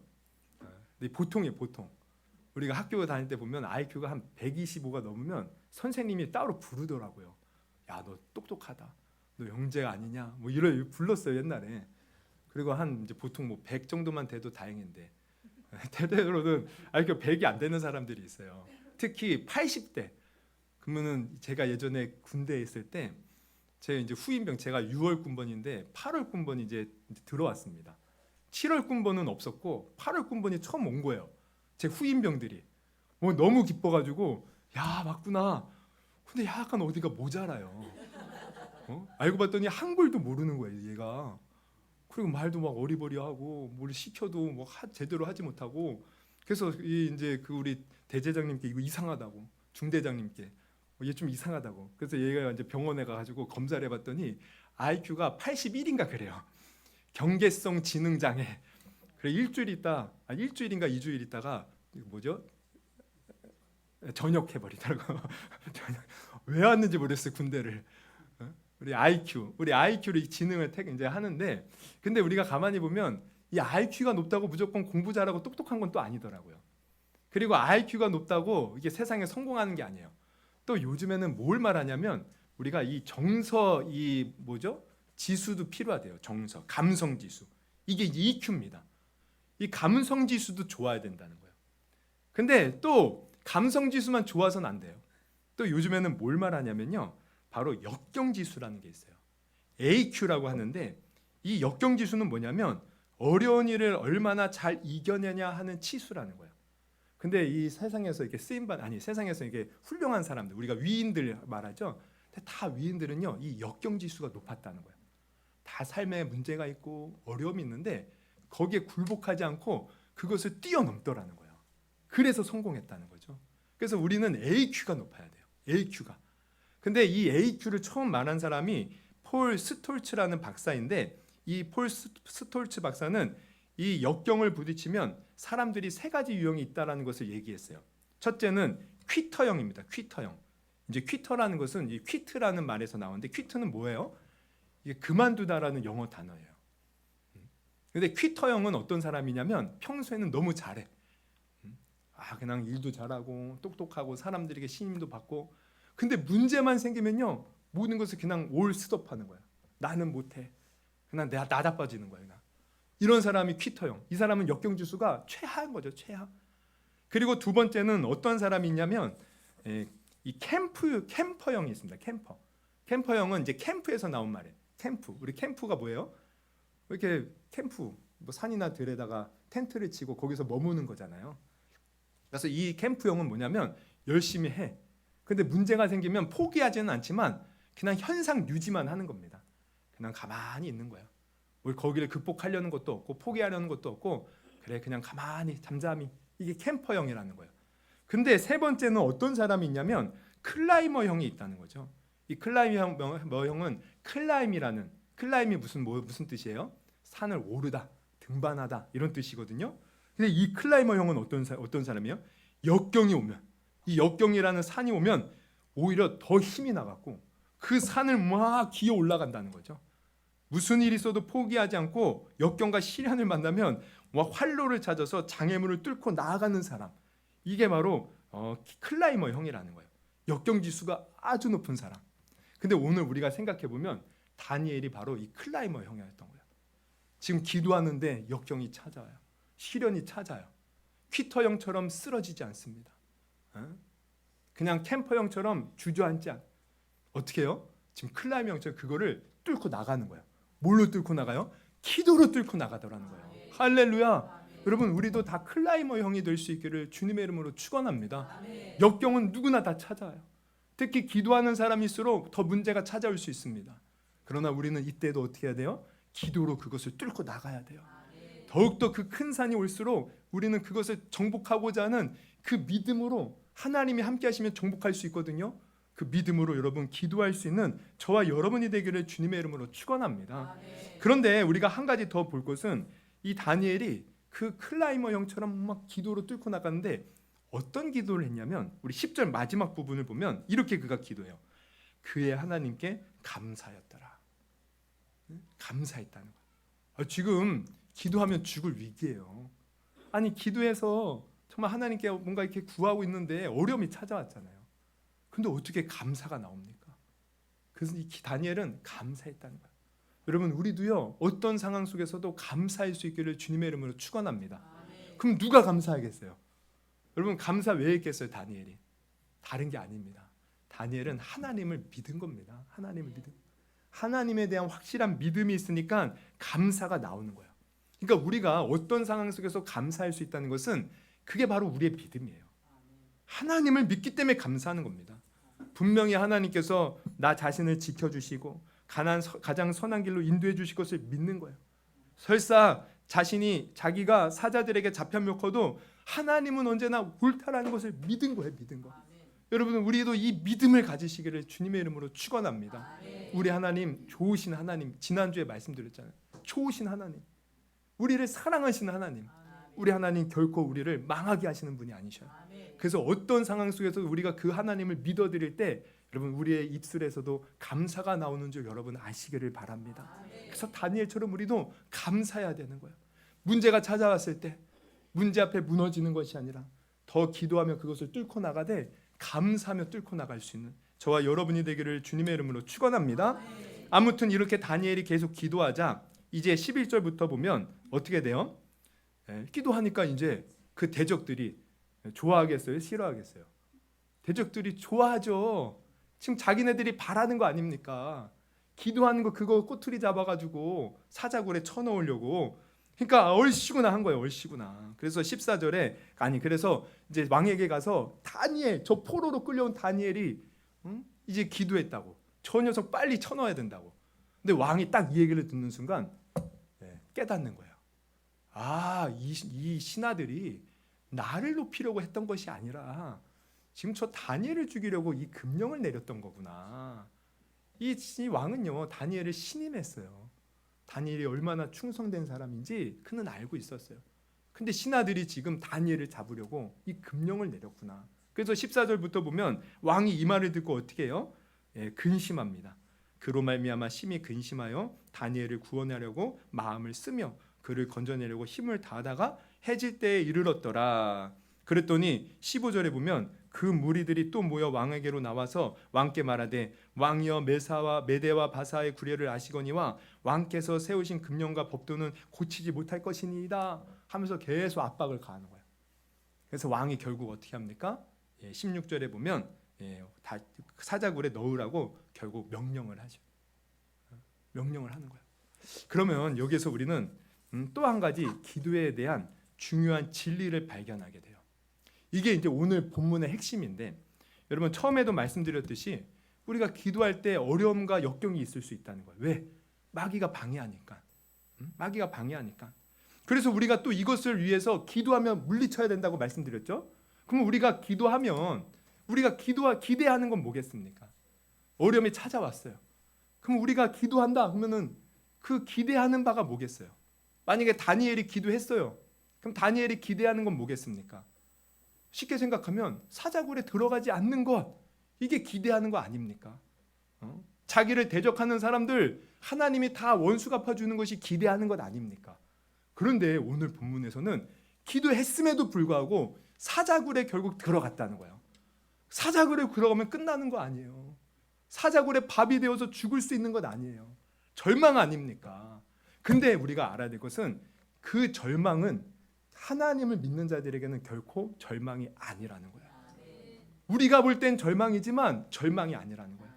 [SPEAKER 1] 근데 보통이에요, 보통. 우리가 학교 다닐 때 보면 IQ가 한 125가 넘으면 선생님이 따로 부르더라고요. 야, 너 똑똑하다. 너 영재가 아니냐? 뭐 이런 불렀어요, 옛날에. 그리고 한 이제 보통 뭐 100 정도만 돼도 다행인데 때로는 IQ 100이 안 되는 사람들이 있어요. 특히 80대. 그러면은 제가 예전에 군대에 있을 때 제 이제 후임병 제가 6월 군번인데 8월 군번이 이제 들어왔습니다. 7월 군번은 없었고 8월 군번이 처음 온 거예요. 제 후임병들이 뭐 너무 기뻐가지고 야 맞구나. 근데 약간 어디가 모자라요. 알고 봤더니 한글도 모르는 거예요, 얘가. 그리고 말도 막 어리버리하고 뭘 시켜도 뭐 제대로 하지 못하고. 그래서 이제 우리 대대장님께 이거 이상하다고, 중대장님께 얘 좀 이상하다고. 그래서 얘가 이제 병원에 가가지고 검사를 해봤더니 IQ가 81인가 그래요. 경계성 지능 장애. 그래 일주일인가 2주일 있다가 뭐죠? 전역해버리더라고. 왜 왔는지 모르겠어요, 군대를. 우리 IQ를 지능을 이제 하는데, 근데 우리가 가만히 보면 이 IQ가 높다고 무조건 공부 잘하고 똑똑한 건 또 아니더라고요. 그리고 IQ가 높다고 이게 세상에 성공하는 게 아니에요. 또 요즘에는 뭘 말하냐면 우리가 이 정서 지수도 필요하대요. 정서, 감성 지수. 이게 EQ입니다. 이 감성 지수도 좋아야 된다는 거예요. 근데 또 감성 지수만 좋아서는 안 돼요. 또 요즘에는 뭘 말하냐면요. 바로 역경 지수라는 게 있어요. AQ라고 하는데 이 역경 지수는 뭐냐면 어려운 일을 얼마나 잘 이겨내냐 하는 치수라는 거예요. 근데 이 세상에서 이렇게 세상에서 이게 훌륭한 사람들, 우리가 위인들 말하죠. 근데 다 위인들은요, 이 역경지수가 높았다는 거예요. 다 삶에 문제가 있고 어려움이 있는데 거기에 굴복하지 않고 그것을 뛰어넘더라는 거예요. 그래서 성공했다는 거죠. 그래서 우리는 AQ가 높아야 돼요. AQ가. 근데 이 AQ를 처음 말한 사람이 폴 스톨츠라는 박사인데, 이 폴 스톨츠 박사는 이 역경을 부딪히면 사람들이 세 가지 유형이 있다라는 것을 얘기했어요. 첫째는 퀴터형입니다. 퀴터형. 이제 퀴터라는 것은 이 퀴트라는 말에서 나오는데, 퀴트는 뭐예요? 이게 그만두다라는 영어 단어예요. 근데 퀴터형은 어떤 사람이냐면 평소에는 너무 잘해. 그냥 일도 잘하고 똑똑하고 사람들에게 신임도 받고, 근데 문제만 생기면요 모든 것을 그냥 올 스톱하는 거야. 나는 못해. 그냥 내가 나다빠지는 거야. 그냥. 이런 사람이 퀴터형. 이 사람은 역경지수가 최하인 거죠. 최하. 그리고 두 번째는 어떤 사람이 있냐면 이 캠퍼형이 있습니다. 캠퍼형은 이제 캠프에서 나온 말이에요. 캠프. 우리 캠프가 뭐예요? 이렇게 캠프, 뭐 산이나 들에다가 텐트를 치고 거기서 머무는 거잖아요. 그래서 이 캠프형은 뭐냐면 열심히 해. 근데 문제가 생기면 포기하지는 않지만 그냥 현상 유지만 하는 겁니다. 그냥 가만히 있는 거예요. 뭘 거기를 극복하려는 것도 없고 포기하려는 것도 없고, 그래 그냥 가만히 잠잠히. 이게 캠퍼형이라는 거예요. 근데 세 번째는 어떤 사람이 있냐면 클라이머형이 있다는 거죠. 이 클라이머형은 클라임이 무슨 뜻이에요? 산을 오르다, 등반하다 이런 뜻이거든요. 근데 이 클라이머형은 어떤 사람이에요? 역경이 오면, 이 역경이라는 산이 오면 오히려 더 힘이 나갖고 그 산을 막 기어 올라간다는 거죠. 무슨 일이 있어도 포기하지 않고 역경과 시련을 만나면 활로를 찾아서 장애물을 뚫고 나아가는 사람, 이게 바로 클라이머형이라는 거예요. 역경지수가 아주 높은 사람. 근데 오늘 우리가 생각해보면 다니엘이 바로 이 클라이머형이었던 거예요. 지금 기도하는데 역경이 찾아와요. 시련이 찾아요. 퀴터형처럼 쓰러지지 않습니다. 그냥 캠퍼형처럼 주저앉지 않. 어떻게 해요? 지금 클라이머형처럼 그거를 뚫고 나가는 거예요. 뭘로 뚫고 나가요? 기도로 뚫고 나가더라는 거예요. 할렐루야. 여러분, 우리도 다 클라이머형이 될 수 있기를 주님의 이름으로 축원합니다. 역경은 누구나 다 찾아와요. 특히 기도하는 사람일수록 더 문제가 찾아올 수 있습니다. 그러나 우리는 이때도 어떻게 해야 돼요? 기도로 그것을 뚫고 나가야 돼요. 더욱더 그 큰 산이 올수록 우리는 그것을 정복하고자 하는 그 믿음으로, 하나님이 함께 하시면 정복할 수 있거든요. 그 믿음으로 여러분 기도할 수 있는 저와 여러분이 되기를 주님의 이름으로 축원합니다. 그런데 우리가 한 가지 더 볼 것은 이 다니엘이 그 클라이머형처럼 막 기도로 뚫고 나갔는데 어떤 기도를 했냐면, 우리 10절 마지막 부분을 보면 이렇게 그가 기도해요. 그의 하나님께 감사였더라. 감사했다는 거예요. 지금 기도하면 죽을 위기예요. 아니, 기도해서 정말 하나님께 뭔가 이렇게 구하고 있는데 어려움이 찾아왔잖아요. 근데 어떻게 감사가 나옵니까? 그래서 이 다니엘은 감사했다는 거예요. 여러분, 우리도요 어떤 상황 속에서도 감사할 수 있기를 주님의 이름으로 축원합니다. 그럼 누가 감사하겠어요? 여러분, 감사 왜 했겠어요? 다니엘이 다른 게 아닙니다. 다니엘은 하나님을 믿은 겁니다. 하나님에 대한 확실한 믿음이 있으니까 감사가 나오는 거예요. 그러니까 우리가 어떤 상황 속에서 감사할 수 있다는 것은 그게 바로 우리의 믿음이에요. 하나님을 믿기 때문에 감사하는 겁니다. 분명히 하나님께서 나 자신을 지켜주시고 가장 선한 길로 인도해 주실 것을 믿는 거예요. 설사 자기가 사자들에게 잡혀먹혀도 하나님은 언제나 옳다라는 것을 믿은 거예요. 믿은 거. 여러분, 우리도 이 믿음을 가지시기를 주님의 이름으로 축원합니다. 우리 하나님 좋으신 하나님, 지난주에 말씀드렸잖아요. 좋으신 하나님, 우리를 사랑하시는 하나님. 우리 하나님 결코 우리를 망하게 하시는 분이 아니셔요. 그래서 어떤 상황 속에서 우리가 그 하나님을 믿어드릴 때 여러분, 우리의 입술에서도 감사가 나오는 줄 여러분 아시기를 바랍니다. 그래서 다니엘처럼 우리도 감사해야 되는 거예요. 문제가 찾아왔을 때 문제 앞에 무너지는 것이 아니라 더 기도하며 그것을 뚫고 나가되 감사하며 뚫고 나갈 수 있는 저와 여러분이 되기를 주님의 이름으로 축원합니다. 아무튼 이렇게 다니엘이 계속 기도하자 이제 11절부터 보면 어떻게 돼요? 기도하니까 이제 그 대적들이 좋아하겠어요? 싫어하겠어요? 대적들이 좋아하죠. 지금 자기네들이 바라는 거 아닙니까? 기도하는 거 그거 꼬투리 잡아가지고 사자굴에 쳐넣으려고. 그러니까 얼씨구나 한 거예요. 얼씨구나. 그래서 14절에 그래서 이제 왕에게 가서 다니엘, 저 포로로 끌려온 다니엘이 이제 기도했다고. 저 녀석 빨리 쳐넣어야 된다고. 근데 왕이 딱 이 얘기를 듣는 순간 깨닫는 거예요. 이 신하들이 나를 높이려고 했던 것이 아니라 지금 저 다니엘을 죽이려고 이 금령을 내렸던 거구나. 이 왕은요, 다니엘을 신임했어요. 다니엘이 얼마나 충성된 사람인지 그는 알고 있었어요. 근데 신하들이 지금 다니엘을 잡으려고 이 금령을 내렸구나. 그래서 14절부터 보면 왕이 이 말을 듣고 어떻게 해요? 근심합니다. 그로 말미암아 심히 근심하여 다니엘을 구원하려고 마음을 쓰며 그를 건져내려고 힘을 다하다가 해질 때에 이르렀더라. 그랬더니 15절에 보면 그 무리들이 또 모여 왕에게로 나와서 왕께 말하되 왕이여 메대와 바사의 구례를 아시거니와 왕께서 세우신 금령과 법도는 고치지 못할 것이니이다 하면서 계속 압박을 가하는 거예요. 그래서 왕이 결국 어떻게 합니까? 16절에 보면 다 사자굴에 넣으라고 결국 명령을 하죠. 명령을 하는 거예요. 그러면 여기서 우리는 또 한 가지 기도에 대한 중요한 진리를 발견하게 돼요. 이게 이제 오늘 본문의 핵심인데, 여러분 처음에도 말씀드렸듯이 우리가 기도할 때 어려움과 역경이 있을 수 있다는 거예요. 왜? 마귀가 방해하니까. 마귀가 방해하니까. 그래서 우리가 또 이것을 위해서 기도하면 물리쳐야 된다고 말씀드렸죠. 그럼 우리가 기도하면 우리가 기대하는 건 뭐겠습니까? 어려움이 찾아왔어요. 그럼 우리가 기도한다 그러면은 그 기대하는 바가 뭐겠어요? 만약에 다니엘이 기도했어요. 그럼 다니엘이 기대하는 건 뭐겠습니까? 쉽게 생각하면 사자굴에 들어가지 않는 것, 이게 기대하는 거 아닙니까? 자기를 대적하는 사람들 하나님이 다 원수 갚아주는 것이 기대하는 것 아닙니까? 그런데 오늘 본문에서는 기도했음에도 불구하고 사자굴에 결국 들어갔다는 거예요. 사자굴에 들어가면 끝나는 거 아니에요. 사자굴에 밥이 되어서 죽을 수 있는 것 아니에요. 절망 아닙니까? 근데 우리가 알아야 될 것은 그 절망은 하나님을 믿는 자들에게는 결코 절망이 아니라는 거예요. 우리가 볼 땐 절망이지만 절망이 아니라는 거예요.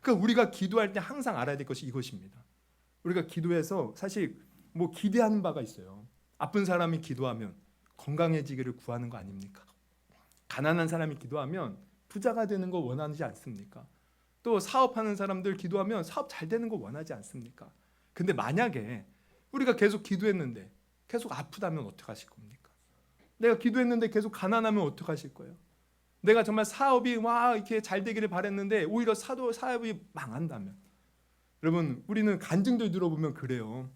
[SPEAKER 1] 그러니까 우리가 기도할 때 항상 알아야 될 것이 이것입니다. 우리가 기도해서 사실 뭐 기대하는 바가 있어요. 아픈 사람이 기도하면 건강해지기를 구하는 거 아닙니까? 가난한 사람이 기도하면 부자가 되는 거 원하지 않습니까? 또 사업하는 사람들 기도하면 사업 잘 되는 거 원하지 않습니까? 근데 만약에 우리가 계속 기도했는데 계속 아프다면 어떡하실 겁니까? 내가 기도했는데 계속 가난하면 어떡하실 거예요? 내가 정말 사업이 이렇게 잘 되기를 바랬는데 오히려 사업이 망한다면, 여러분 우리는 간증들 들어보면 그래요.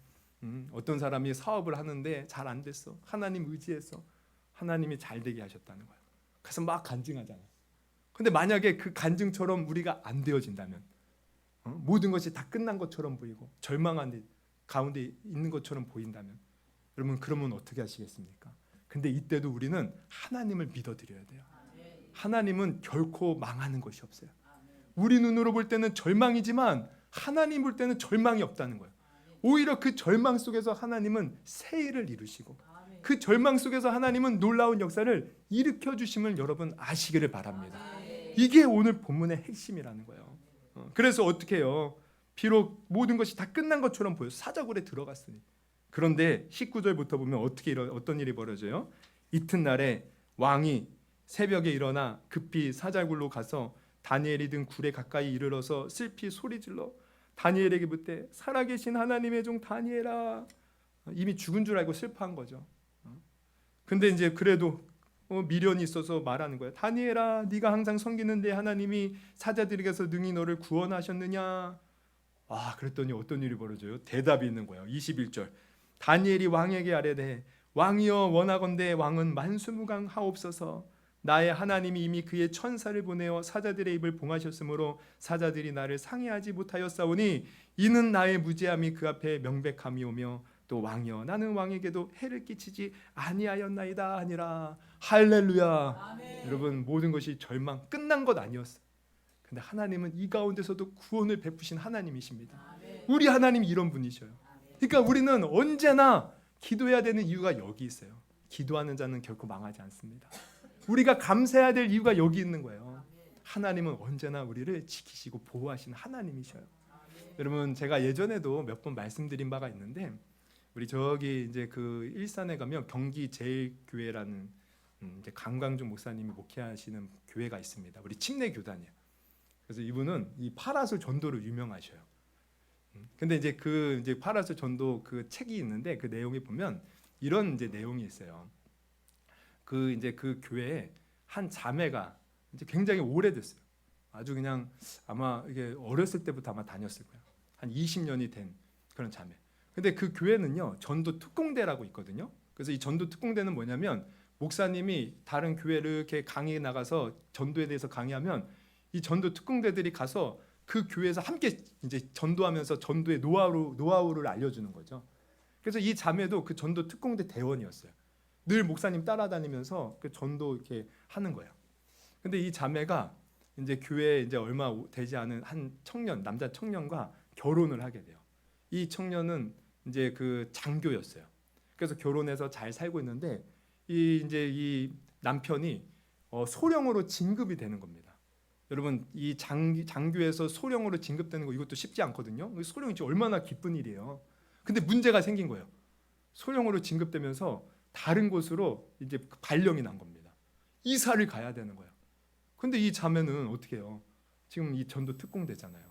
[SPEAKER 1] 어떤 사람이 사업을 하는데 잘 안 됐어. 하나님 의지해서 하나님이 잘 되게 하셨다는 거예요. 그래서 막 간증하잖아요. 근데 만약에 그 간증처럼 우리가 안 되어진다면, 모든 것이 다 끝난 것처럼 보이고 절망한 가운데 있는 것처럼 보인다면, 여러분 그러면 어떻게 하시겠습니까? 근데 이때도 우리는 하나님을 믿어드려야 돼요. 하나님은 결코 망하는 것이 없어요. 우리 눈으로 볼 때는 절망이지만 하나님 볼 때는 절망이 없다는 거예요. 오히려 그 절망 속에서 하나님은 새 일을 이루시고 그 절망 속에서 하나님은 놀라운 역사를 일으켜 주심을 여러분 아시기를 바랍니다. 이게 오늘 본문의 핵심이라는 거예요. 그래서 어떻게 해요? 비록 모든 것이 다 끝난 것처럼 보여 사자굴에 들어갔으니, 그런데 19절부터 보면 어떤 일이 벌어져요? 이튿날에 왕이 새벽에 일어나 급히 사자굴로 가서 다니엘이 든 굴에 가까이 이르러서 슬피 소리질러 다니엘에게 묻되 살아계신 하나님의 종 다니엘아, 이미 죽은 줄 알고 슬퍼한 거죠. 근데 이제 그래도 미련이 있어서 말하는 거예요. 다니엘아, 네가 항상 섬기는 내 하나님이 사자들에게서 능히 너를 구원하셨느냐? 그랬더니 어떤 일이 벌어져요? 대답이 있는 거예요. 21절. 다니엘이 왕에게 아뢰되 왕이여 원하건대 왕은 만수무강하옵소서. 나의 하나님이 이미 그의 천사를 보내어 사자들의 입을 봉하셨으므로 사자들이 나를 상해하지 못하였사오니 이는 나의 무죄함이 그 앞에 명백함이오며 또 왕이여 나는 왕에게도 해를 끼치지 아니하였나이다 하니라. 할렐루야. 아멘. 여러분 모든 것이 절망 끝난 것 아니었어요. 근데 하나님은 이 가운데서도 구원을 베푸신 하나님이십니다. 아멘. 우리 하나님이 이런 분이셔요. 그러니까 우리는 언제나 기도해야 되는 이유가 여기 있어요. 기도하는 자는 결코 망하지 않습니다. 우리가 감사해야 될 이유가 여기 있는 거예요. 하나님은 언제나 우리를 지키시고 보호하시는 하나님이셔요. 여러분 제가 예전에도 몇 번 말씀드린 바가 있는데, 우리 저기 이제 그 일산에 가면 경기 제일교회라는 이제 강광중 목사님이 목회하시는 교회가 있습니다. 우리 침례 교단이에요. 그래서 이분은 이 파라솔 전도로 유명하셔요. 근데 이제 그 이제 파라솔 전도 그 책이 있는데 그 내용에 보면 이런 이제 내용이 있어요. 그 이제 그 교회에 한 자매가 이제 굉장히 오래됐어요. 아주 그냥 아마 이게 어렸을 때부터 아마 다녔을 거예요. 한 20년이 된 그런 자매. 근데 그 교회는요 전도 특공대라고 있거든요. 그래서 이 전도 특공대는 뭐냐면 목사님이 다른 교회를 이렇게 강의에 나가서 전도에 대해서 강의하면 이 전도 특공대들이 가서 그 교회에서 함께 이제 전도하면서 전도의 노하우를 알려주는 거죠. 그래서 이 자매도 그 전도 특공대 대원이었어요. 늘 목사님 따라다니면서 그 전도 이렇게 하는 거예요. 근데 이 자매가 이제 교회에 이제 얼마 되지 않은 한 청년, 남자 청년과 결혼을 하게 돼요. 이 청년은 이제 그 장교였어요. 그래서 결혼해서 잘 살고 있는데 이 남편이 소령으로 진급이 되는 겁니다. 여러분 이 장교에서 소령으로 진급되는 거 이것도 쉽지 않거든요. 소령이 얼마나 기쁜 일이에요. 근데 문제가 생긴 거예요. 소령으로 진급되면서 다른 곳으로 이제 발령이 난 겁니다. 이사를 가야 되는 거예요. 근데 이 자매는 어떻게 해요? 지금 이 전도 특공대잖아요.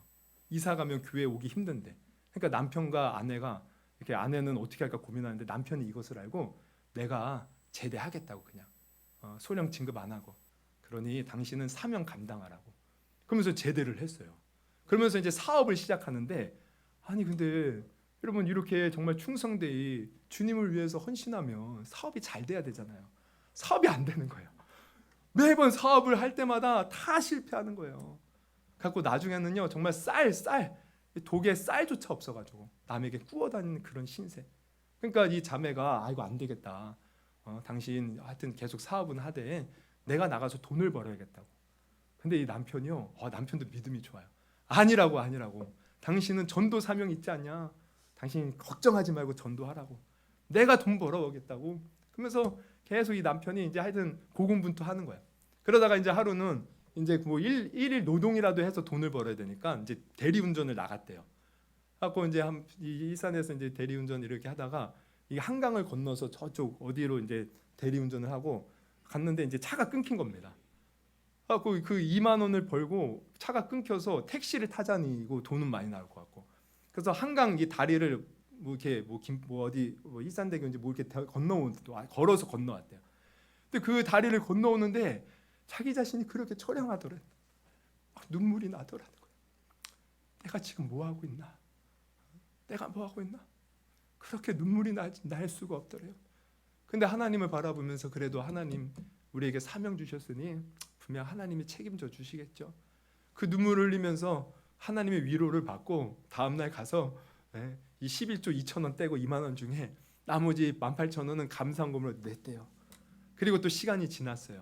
[SPEAKER 1] 이사 가면 교회 오기 힘든데. 그러니까 남편과 아내가 이렇게 아내는 어떻게 할까 고민하는데 남편이 이것을 알고 내가 제대하겠다고 그냥 소령 진급 안 하고 그러니 당신은 사명 감당하라고 그러면서 제대를 했어요. 그러면서 이제 사업을 시작하는데 아니 근데 여러분 이렇게 정말 충성되이 주님을 위해서 헌신하면 사업이 잘 돼야 되잖아요. 사업이 안 되는 거예요. 매번 사업을 할 때마다 다 실패하는 거예요. 갖고 나중에는요 정말 독에 쌀조차 없어가지고 남에게 구워다니는 그런 신세. 그러니까 이 자매가 이거 안 되겠다. 당신 하여튼 계속 사업은 하되 내가 나가서 돈을 벌어야겠다고. 근데 이 남편이요, 남편도 믿음이 좋아요. 아니라고. 당신은 전도 사명 있지 않냐? 당신 걱정하지 말고 전도하라고. 내가 돈 벌어오겠다고. 그러면서 계속 이 남편이 이제 하여튼 고군분투하는 거야. 그러다가 이제 하루는 이제 뭐 일일 노동이라도 해서 돈을 벌어야 되니까 이제 대리운전을 나갔대요. 갖고 이제 이 일산에서 이제 대리운전 이렇게 하다가 이 한강을 건너서 저쪽 어디로 이제 대리운전을 하고 갔는데 이제 차가 끊긴 겁니다. 갖고 그 2만 원을 벌고 차가 끊겨서 택시를 타자니 이거 돈은 많이 나올 것 같고. 그래서 한강 이 다리를 어디 일산대교인지 이렇게 걸어서 건너왔대요. 근데 그 다리를 건너오는데 자기 자신이 그렇게 처량하더래. 눈물이 나더라는 거예요. 내가 지금 뭐 하고 있나? 그렇게 눈물이 날 수가 없더래요. 근데 하나님을 바라보면서 그래도 하나님 우리에게 사명 주셨으니 분명 하나님이 책임져 주시겠죠. 그 눈물을 흘리면서 하나님의 위로를 받고 다음날 가서 이 11조 2,000원 떼고 2만 원 중에 나머지 18,000원은 감사원금으로 냈대요. 그리고 또 시간이 지났어요.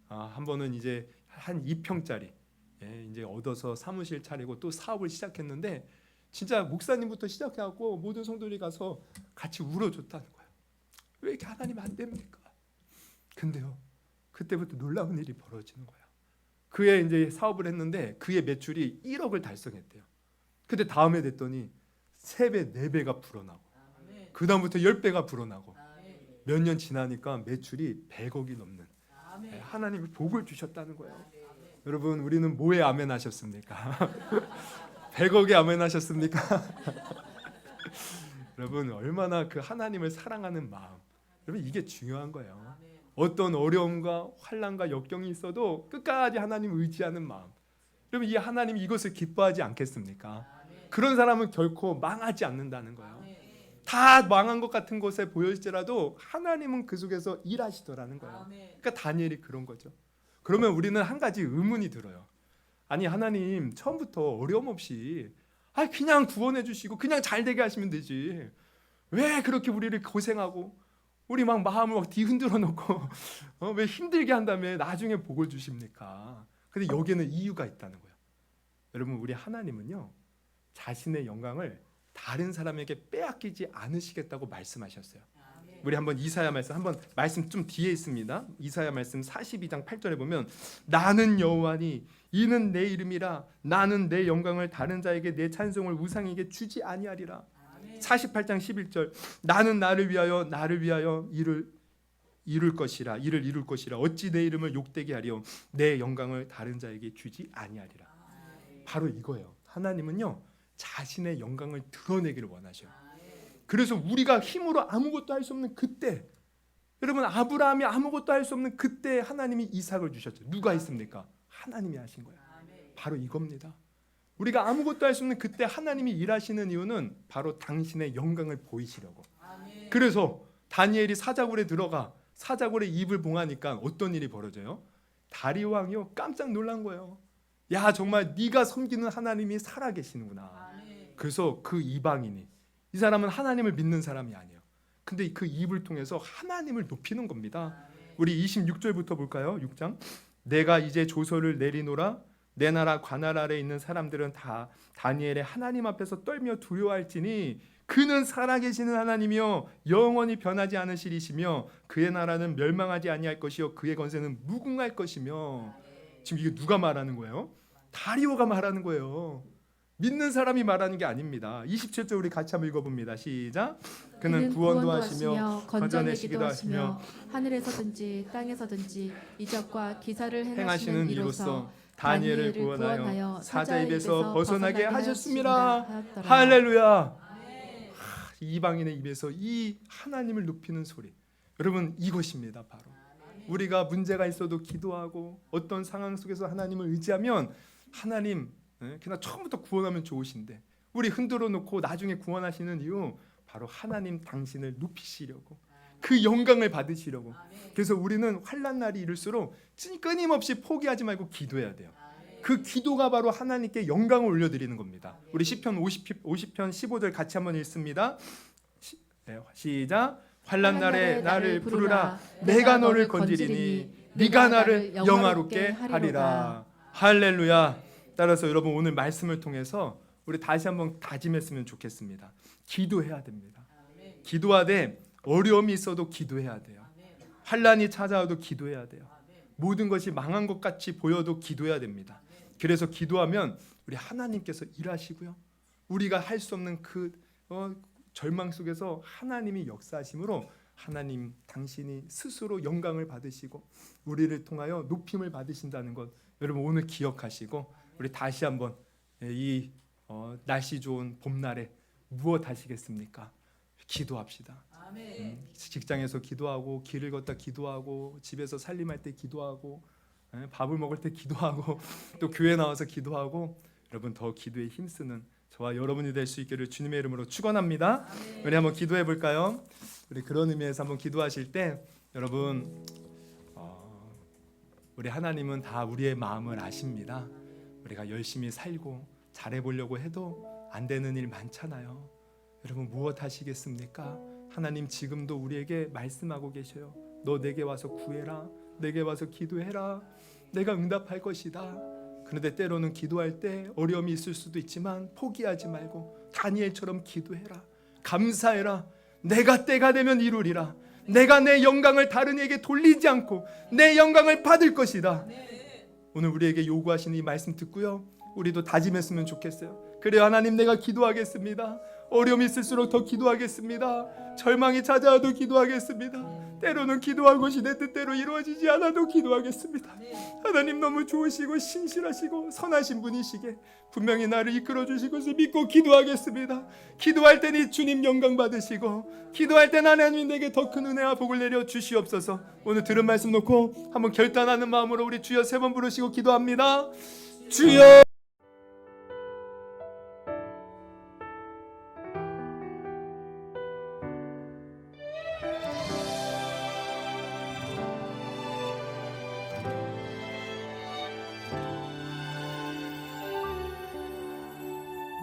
[SPEAKER 1] 한 번은 이제 한 2평짜리 이제 얻어서 사무실 차리고 또 사업을 시작했는데 진짜 목사님부터 시작해갖고 모든 성도들이 가서 같이 울어줬다는 거예요. 왜 이렇게 하나님 안 됩니까? 근데요 그때부터 놀라운 일이 벌어지는 거예요. 그의 이제 사업을 했는데 그의 매출이 1억을 달성했대요. 근데 다음에 됐더니 3배, 4배가 불어나고 그 다음부터 10배가 불어나고 몇 년 지나니까 매출이 100억이 넘는 하나님이 복을 주셨다는 거예요. 여러분 우리는 뭐에 아멘 하셨습니까? 100억에 아멘 하셨습니까? 여러분 얼마나 그 하나님을 사랑하는 마음, 여러분 이게 중요한 거예요. 어떤 어려움과 환난과 역경이 있어도 끝까지 하나님 의지하는 마음. 여러분 이 하나님 이것을 기뻐하지 않겠습니까? 그런 사람은 결코 망하지 않는다는 거예요. 다 망한 것 같은 것에 보일지라도 하나님은 그 속에서 일하시더라는 거예요. 그러니까 다니엘이 그런 거죠. 그러면 우리는 한 가지 의문이 들어요. 아니 하나님 처음부터 어려움 없이 그냥 구원해 주시고 그냥 잘 되게 하시면 되지. 왜 그렇게 우리를 고생하고 우리 막 마음을 막 뒤흔들어 놓고 왜 힘들게 한 다음에 나중에 복을 주십니까? 근데 여기에는 이유가 있다는 거예요. 여러분 우리 하나님은요 자신의 영광을 다른 사람에게 빼앗기지 않으시겠다고 말씀하셨어요. 우리 한번 이사야 말씀 좀 뒤에 있습니다. 이사야 말씀 42장 8절에 보면 나는 여호와니 이는 내 이름이라 나는 내 영광을 다른 자에게 내 찬송을 우상에게 주지 아니하리라. 48장 11절 나는 나를 위하여 이를 이룰 것이라 어찌 내 이름을 욕되게 하리요 내 영광을 다른 자에게 주지 아니하리라. 바로 이거예요. 하나님은요 자신의 영광을 드러내기를 원하셔요. 그래서 우리가 힘으로 아무것도 할 수 없는 그때, 여러분 아브라함이 아무것도 할 수 없는 그때 하나님이 이삭을 주셨죠. 누가 했습니까? 하나님이 하신 거예요. 바로 이겁니다. 우리가 아무것도 할 수 없는 그때 하나님이 일하시는 이유는 바로 당신의 영광을 보이시려고. 그래서 다니엘이 사자굴에 들어가 사자굴에 입을 봉하니까 어떤 일이 벌어져요? 다리오 왕이요 깜짝 놀란 거예요. 야 정말 네가 섬기는 하나님이 살아계시는구나. 그래서 그 이방인이, 이 사람은 하나님을 믿는 사람이 아니에요. 근데 그 입을 통해서 하나님을 높이는 겁니다. 우리 26절부터 볼까요? 6장 내가 이제 조서를 내리노라 내 나라 관할 아래 있는 사람들은 다 다니엘의 하나님 앞에서 떨며 두려워할지니 그는 살아계시는 하나님이요 영원히 변하지 않으시리시며 그의 나라는 멸망하지 아니할 것이요 그의 권세는 무궁할 것이며. 지금 이게 누가 말하는 거예요? 다리오가 말하는 거예요. 믿는 사람이 말하는 게 아닙니다. 27절 우리 같이 한번 읽어봅니다. 시작. 그는 구원도 하시며 건져내시기도 하시며
[SPEAKER 2] 하늘에서든지 땅에서든지 이적과 기사를 행하시는
[SPEAKER 1] 행하시는
[SPEAKER 2] 이로써
[SPEAKER 1] 이로써 다니엘을 구원하여 사자 입에서 벗어나게 하셨습니다.
[SPEAKER 2] 하였더라.
[SPEAKER 1] 할렐루야. 이방인의 입에서 이 하나님을 높이는 소리, 여러분 이것입니다. 바로 우리가 문제가 있어도 기도하고 어떤 상황 속에서 하나님을 의지하면 하나님 그냥 처음부터 구원하면 좋으신데 우리 흔들어 놓고 나중에 구원하시는 이유 바로 하나님 당신을 높이시려고, 그 영광을 받으시려고. 그래서 우리는 환난 날이 이를수록 끊임없이 포기하지 말고 기도해야 돼요. 그 기도가 바로 하나님께 영광을 올려드리는 겁니다. 우리 시편 50편 15절 같이 한번 읽습니다. 시작. 환난 날에 나를 부르라 내가 너를 건지리니 네가 나를 영화롭게 하리라. 할렐루야. 따라서 여러분 오늘 말씀을 통해서 우리 다시 한번 다짐했으면 좋겠습니다. 기도해야 됩니다. 기도하되 어려움이 있어도 기도해야 돼요. 환난이 찾아와도 기도해야 돼요. 모든 것이 망한 것 같이 보여도 기도해야 됩니다. 그래서 기도하면 우리 하나님께서 일하시고요. 우리가 할 수 없는 그 절망 속에서 하나님이 역사하심으로 하나님 당신이 스스로 영광을 받으시고 우리를 통하여 높임을 받으신다는 것 여러분 오늘 기억하시고 우리 다시 한번 이 날씨 좋은 봄날에 무엇 하시겠습니까? 기도합시다. 직장에서 기도하고 길을 걷다 기도하고 집에서 살림할 때 기도하고 밥을 먹을 때 기도하고 또 교회 나와서 기도하고 여러분 더 기도에 힘쓰는 저와 여러분이 될 수 있기를 주님의 이름으로 축원합니다. 우리 한번 기도해 볼까요? 우리 그런 의미에서 한번 기도하실 때 여러분 우리 하나님은 다 우리의 마음을 아십니다. 우리가 열심히 살고 잘해 보려고 해도 안 되는 일 많잖아요. 여러분 무엇 하시겠습니까? 하나님 지금도 우리에게 말씀하고 계셔요. 너 내게 와서 구해라. 내게 와서 기도해라. 내가 응답할 것이다. 그런데 때로는 기도할 때 어려움이 있을 수도 있지만 포기하지 말고 다니엘처럼 기도해라. 감사해라. 내가 때가 되면 이루리라. 내가 내 영광을 다른 이에게 돌리지 않고 내 영광을 받을 것이다. 오늘 우리에게 요구하시는 이 말씀 듣고요. 우리도 다짐했으면 좋겠어요. 그래 하나님 내가 기도하겠습니다. 어려움이 있을수록 더 기도하겠습니다. 절망이 찾아와도 기도하겠습니다. 때로는 기도한 것이 내 뜻대로 이루어지지 않아도 기도하겠습니다. 하나님 너무 좋으시고 신실하시고 선하신 분이시게 분명히 나를 이끌어 주실 것을 믿고 기도하겠습니다. 기도할 때니 주님 영광 받으시고 기도할 때 하나님 내게 더 큰 은혜와 복을 내려 주시옵소서. 오늘 들은 말씀 놓고 한번 결단하는 마음으로 우리 주여 3번 부르시고 기도합니다. 주여.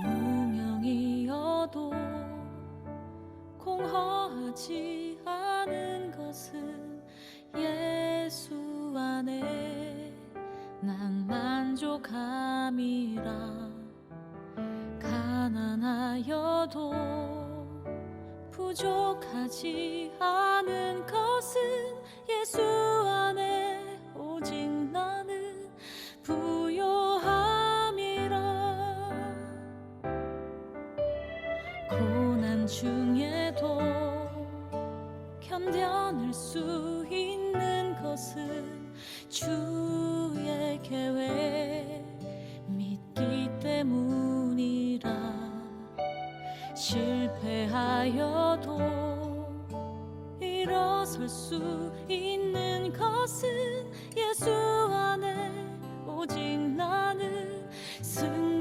[SPEAKER 3] 무명이어도 공허하지 않은 것은 예수 안에 난 만족함이라. 가난하여도 부족하지 않은 것은 예수 안에 오직 나는 부요함이라. 고난 중에도 견뎌낼 수 있는 것은 주의 계획 믿기 때문이라. 실패하여도 일어설 수 있는 것은 예수 안에 오직 나는 승리